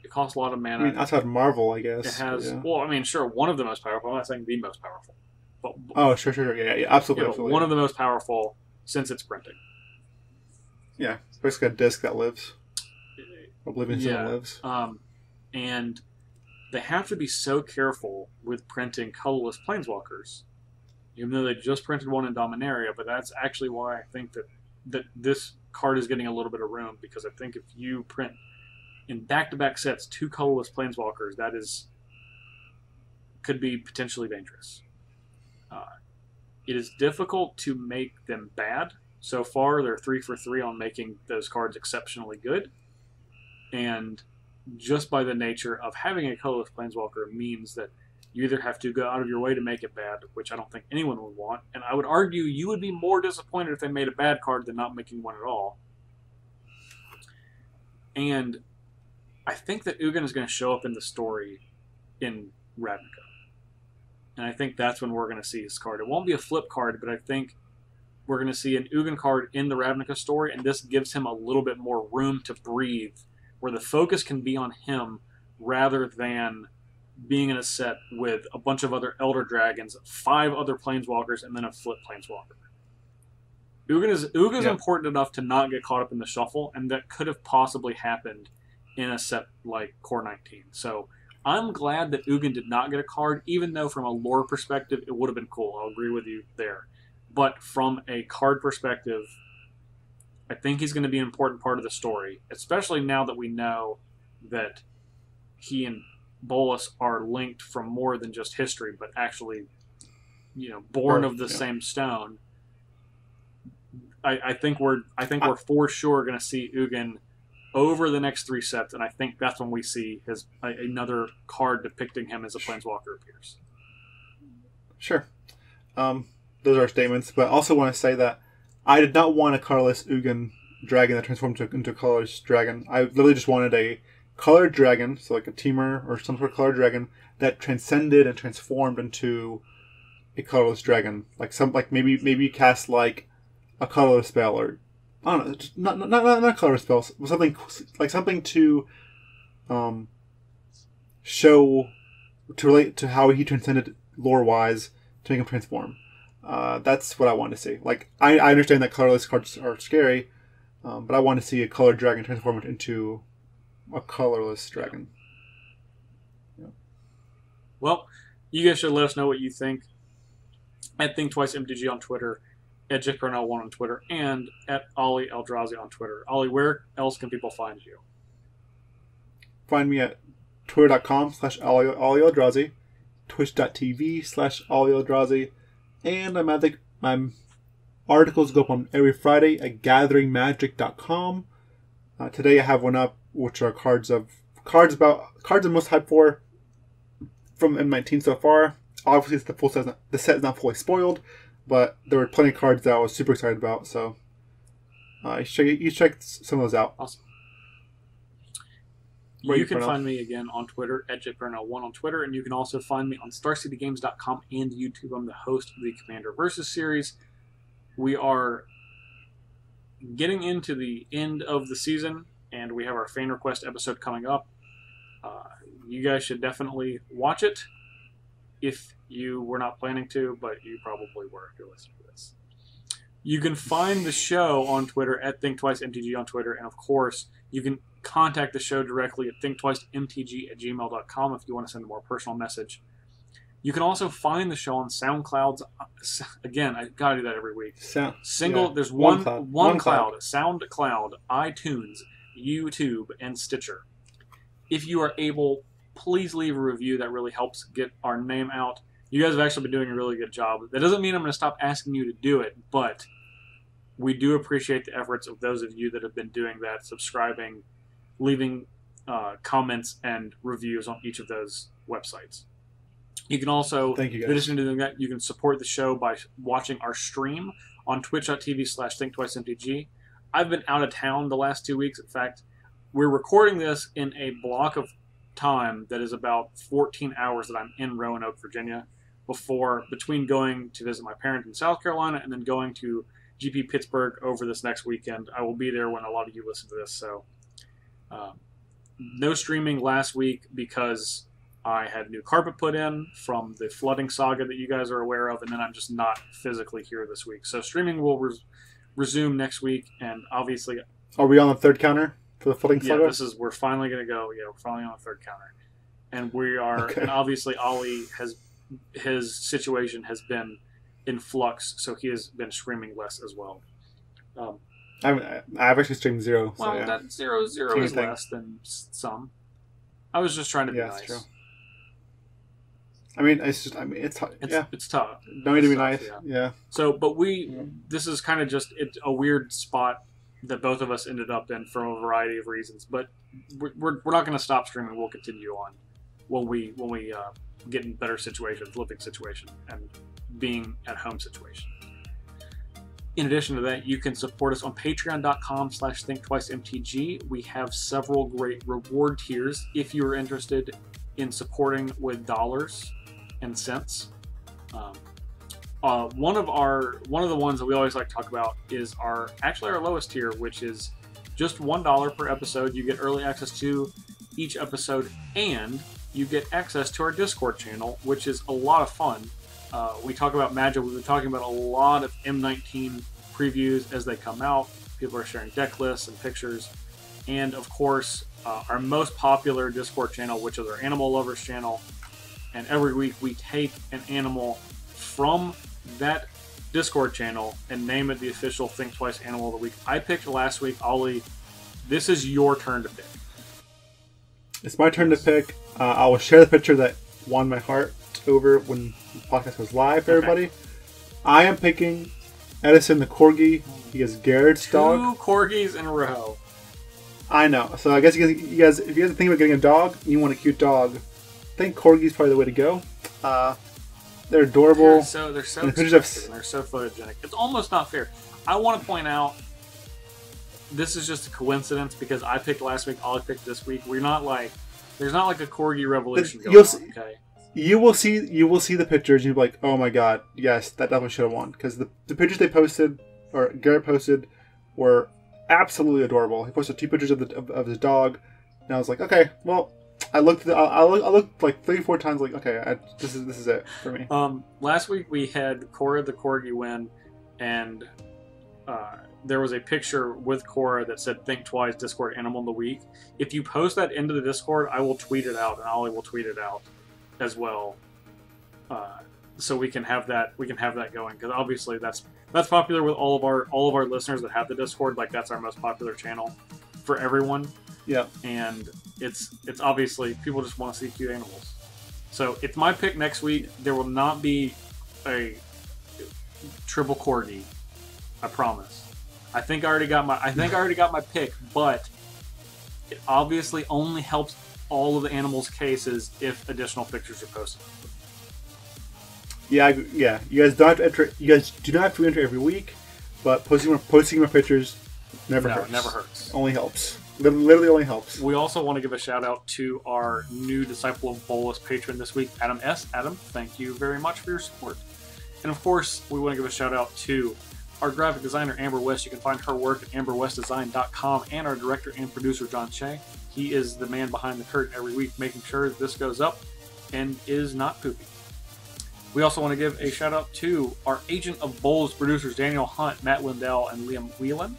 It costs a lot of mana. I mean, outside of Marvel, I guess. It has, well, I mean, sure, one of the most powerful. I'm not saying the most powerful. But, sure. Yeah, absolutely, absolutely. One of the most powerful since its printing. Yeah, it's basically a disc that lives. Oblivion still lives. And they have to be so careful with printing colorless Planeswalkers, even though they just printed one in Dominaria, but that's actually why I think that this card is getting a little bit of room, because I think if you print in back-to-back sets 2 colorless Planeswalkers, that could be potentially dangerous. It is difficult to make them bad. So far, they're 3 for 3 on making those cards exceptionally good. And just by the nature of having a colorless Planeswalker means that you either have to go out of your way to make it bad, which I don't think anyone would want, and I would argue you would be more disappointed if they made a bad card than not making one at all. And I think that Ugin is going to show up in the story in Ravnica. And I think that's when we're going to see his card. It won't be a flip card, but I think we're going to see an Ugin card in the Ravnica story, and this gives him a little bit more room to breathe, where the focus can be on him rather than being in a set with a bunch of other Elder Dragons, 5 other Planeswalkers, and then a flip Planeswalker. Ugin is important enough to not get caught up in the shuffle, and that could have possibly happened in a set like Core 19. So I'm glad that Ugin did not get a card, even though from a lore perspective it would have been cool. I'll agree with you there. But from a card perspective, I think he's going to be an important part of the story, especially now that we know that he and Bolas are linked from more than just history, but actually, born of the same stone. I think we're for sure going to see Ugin over the next 3 sets, and I think that's when we see another card depicting him as a Planeswalker appears. Sure. Those are statements, but I also want to say that I did not want a colorless Ugin dragon that transformed into a colorless dragon. I literally just wanted a colored dragon, so like a Teamer or some sort of colored dragon that transcended and transformed into a colorless dragon. Maybe cast like a colorless spell, or I don't know, just not colorless spells, something to show, to relate to how he transcended lore wise to make him transform. That's what I want to see. Like I understand that colorless cards are scary, but I want to see a colored dragon transform into a colorless dragon. Yeah. Well, you guys should let us know what you think at Thinktwice MTG on Twitter, at JParnell1 on Twitter, and at Ollie Eldrazi on Twitter. Ollie, where else can people find you? Find me at twitter.com/OllieEldrazi, twitch.tv/OllieEldrazi, and my articles go up on every Friday at gatheringmagic.com. Today I have one up, which are cards I'm most hyped for from M19 so far. Obviously, the set is not fully spoiled, but there were plenty of cards that I was super excited about. So you check some of those out. Awesome. You can find me again on Twitter at JParnell1 on Twitter, and you can also find me on StarCityGames.com and YouTube. I'm the host of the Commander Versus series. We are getting into the end of the season, and we have our fan request episode coming up. You guys should definitely watch it if you were not planning to, but you probably were if you're listening to this. You can find the show on Twitter at ThinktwiceMTG on Twitter, and of course, you can contact the show directly at thinktwicemtg@gmail.com if you want to send a more personal message. You can also find the show on SoundCloud. Again, I gotta do that every week. There's one cloud, SoundCloud, iTunes, YouTube, and Stitcher. If you are able, please leave a review. That really helps get our name out. You guys have actually been doing a really good job. That doesn't mean I'm going to stop asking you to do it, but we do appreciate the efforts of those of you that have been doing that, subscribing, leaving comments and reviews on each of those websites. You can also, thank you guys. In addition to doing that, you can support the show by watching our stream on twitch.tv/ThinktwiceMTG. I've been out of town the last 2 weeks. In fact, we're recording this in a block of time that is about 14 hours that I'm in Roanoke, Virginia, between going to visit my parents in South Carolina and then going to GP Pittsburgh over this next weekend. I will be there when a lot of you listen to this. So no streaming last week because I had new carpet put in from the flooding saga that you guys are aware of, and then I'm just not physically here this week. So streaming will resume next week, and obviously... Are we on the third counter for the flooding saga? Yeah, we're finally going to go. Yeah, we're finally on the third counter. And we are... Okay. And obviously Ollie his situation has been in flux, so he has been streaming less as well. I've actually streamed 0. Well, so yeah. That 0 is less than some. I was just trying to be nice. True. It's tough. No need to be nice. Yeah. So, but this is kind of just a weird spot that both of us ended up in for a variety of reasons. But we're not going to stop streaming. We'll continue on when we get in better situations, living situation, and being at home situation. In addition to that, you can support us on patreon.com/thinktwicemtg. We have several great reward tiers if you're interested in supporting with dollars and cents. One of the ones that we always like to talk about is our lowest tier, which is just $1 per episode. You get early access to each episode, and you get access to our Discord channel, which is a lot of fun. We talk about Magic. We've been talking about a lot of M19 previews as they come out. People are sharing deck lists and pictures. And, of course, our most popular Discord channel, which is our Animal Lovers channel. And every week we take an animal from that Discord channel and name it the official Thinktwice Animal of the Week. I picked last week. Ollie, this is your turn to pick. It's my turn to pick. I will share the picture that won my heart over when the podcast was live for everybody. I am picking Edison the Corgi. He is Garrett's dog. 2 corgis in a row. I know. So I guess you guys, if you guys think about getting a dog, you want a cute dog, I think Corgi's probably the way to go. They're adorable. They're so and they're so photogenic. It's almost not fair. I want to point out, this is just a coincidence because I picked last week, Ollie picked this week. There's not like a Corgi revolution going on, okay? You will see the pictures and you'll be like, oh my god, yes, that definitely should have won. Because the pictures they posted, or Garrett posted, were absolutely adorable. He posted 2 pictures of his dog, and I was like, okay, well, I looked like 3-4 times, like, okay, this is it for me. Last week we had Cora the Corgi win, and there was a picture with Cora that said Thinktwice Discord Animal of the Week. If you post that into the Discord, I will tweet it out, and Ollie will tweet it out as well, so we can have that going, because obviously that's popular with all of our listeners that have the Discord. Like, that's our most popular channel for everyone. Yeah, and it's obviously people just want to see cute animals. So it's my pick next week. There will not be a triple corgi, I promise. I think I already got my pick, but it obviously only helps all of the animals' cases if additional pictures are posted. Yeah. You guys don't have to enter. You guys do not have to enter every week, but posting more pictures never hurts. Never hurts. Only helps. Literally only helps. We also want to give a shout out to our new Disciple of Bolas patron this week, Adam S. Adam, thank you very much for your support. And of course, we want to give a shout out to our graphic designer, Amber West. You can find her work at amberwestdesign.com, and our director and producer, John Shea. He is the man behind the curtain every week, making sure that this goes up and is not poopy. We also want to give a shout out to our Agent of Bolas producers, Daniel Hunt, Matt Lindell, and Liam Whelan.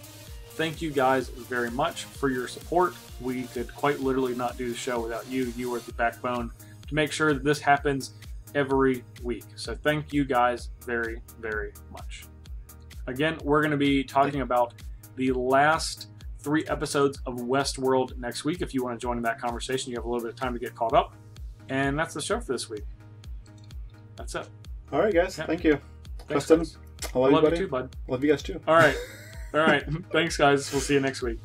Thank you guys very much for your support. We could quite literally not do the show without you. You are the backbone to make sure that this happens every week. So thank you guys very, very much. Again, we're going to be talking about the last 3 episodes of Westworld next week. If you want to join in that conversation, you have a little bit of time to get caught up. And that's the show for this week. That's it. All right, guys. Yeah. Thank you. Thanks, Justin, I love you, buddy. You too, bud. Love you guys too. All right. Thanks, guys. We'll see you next week.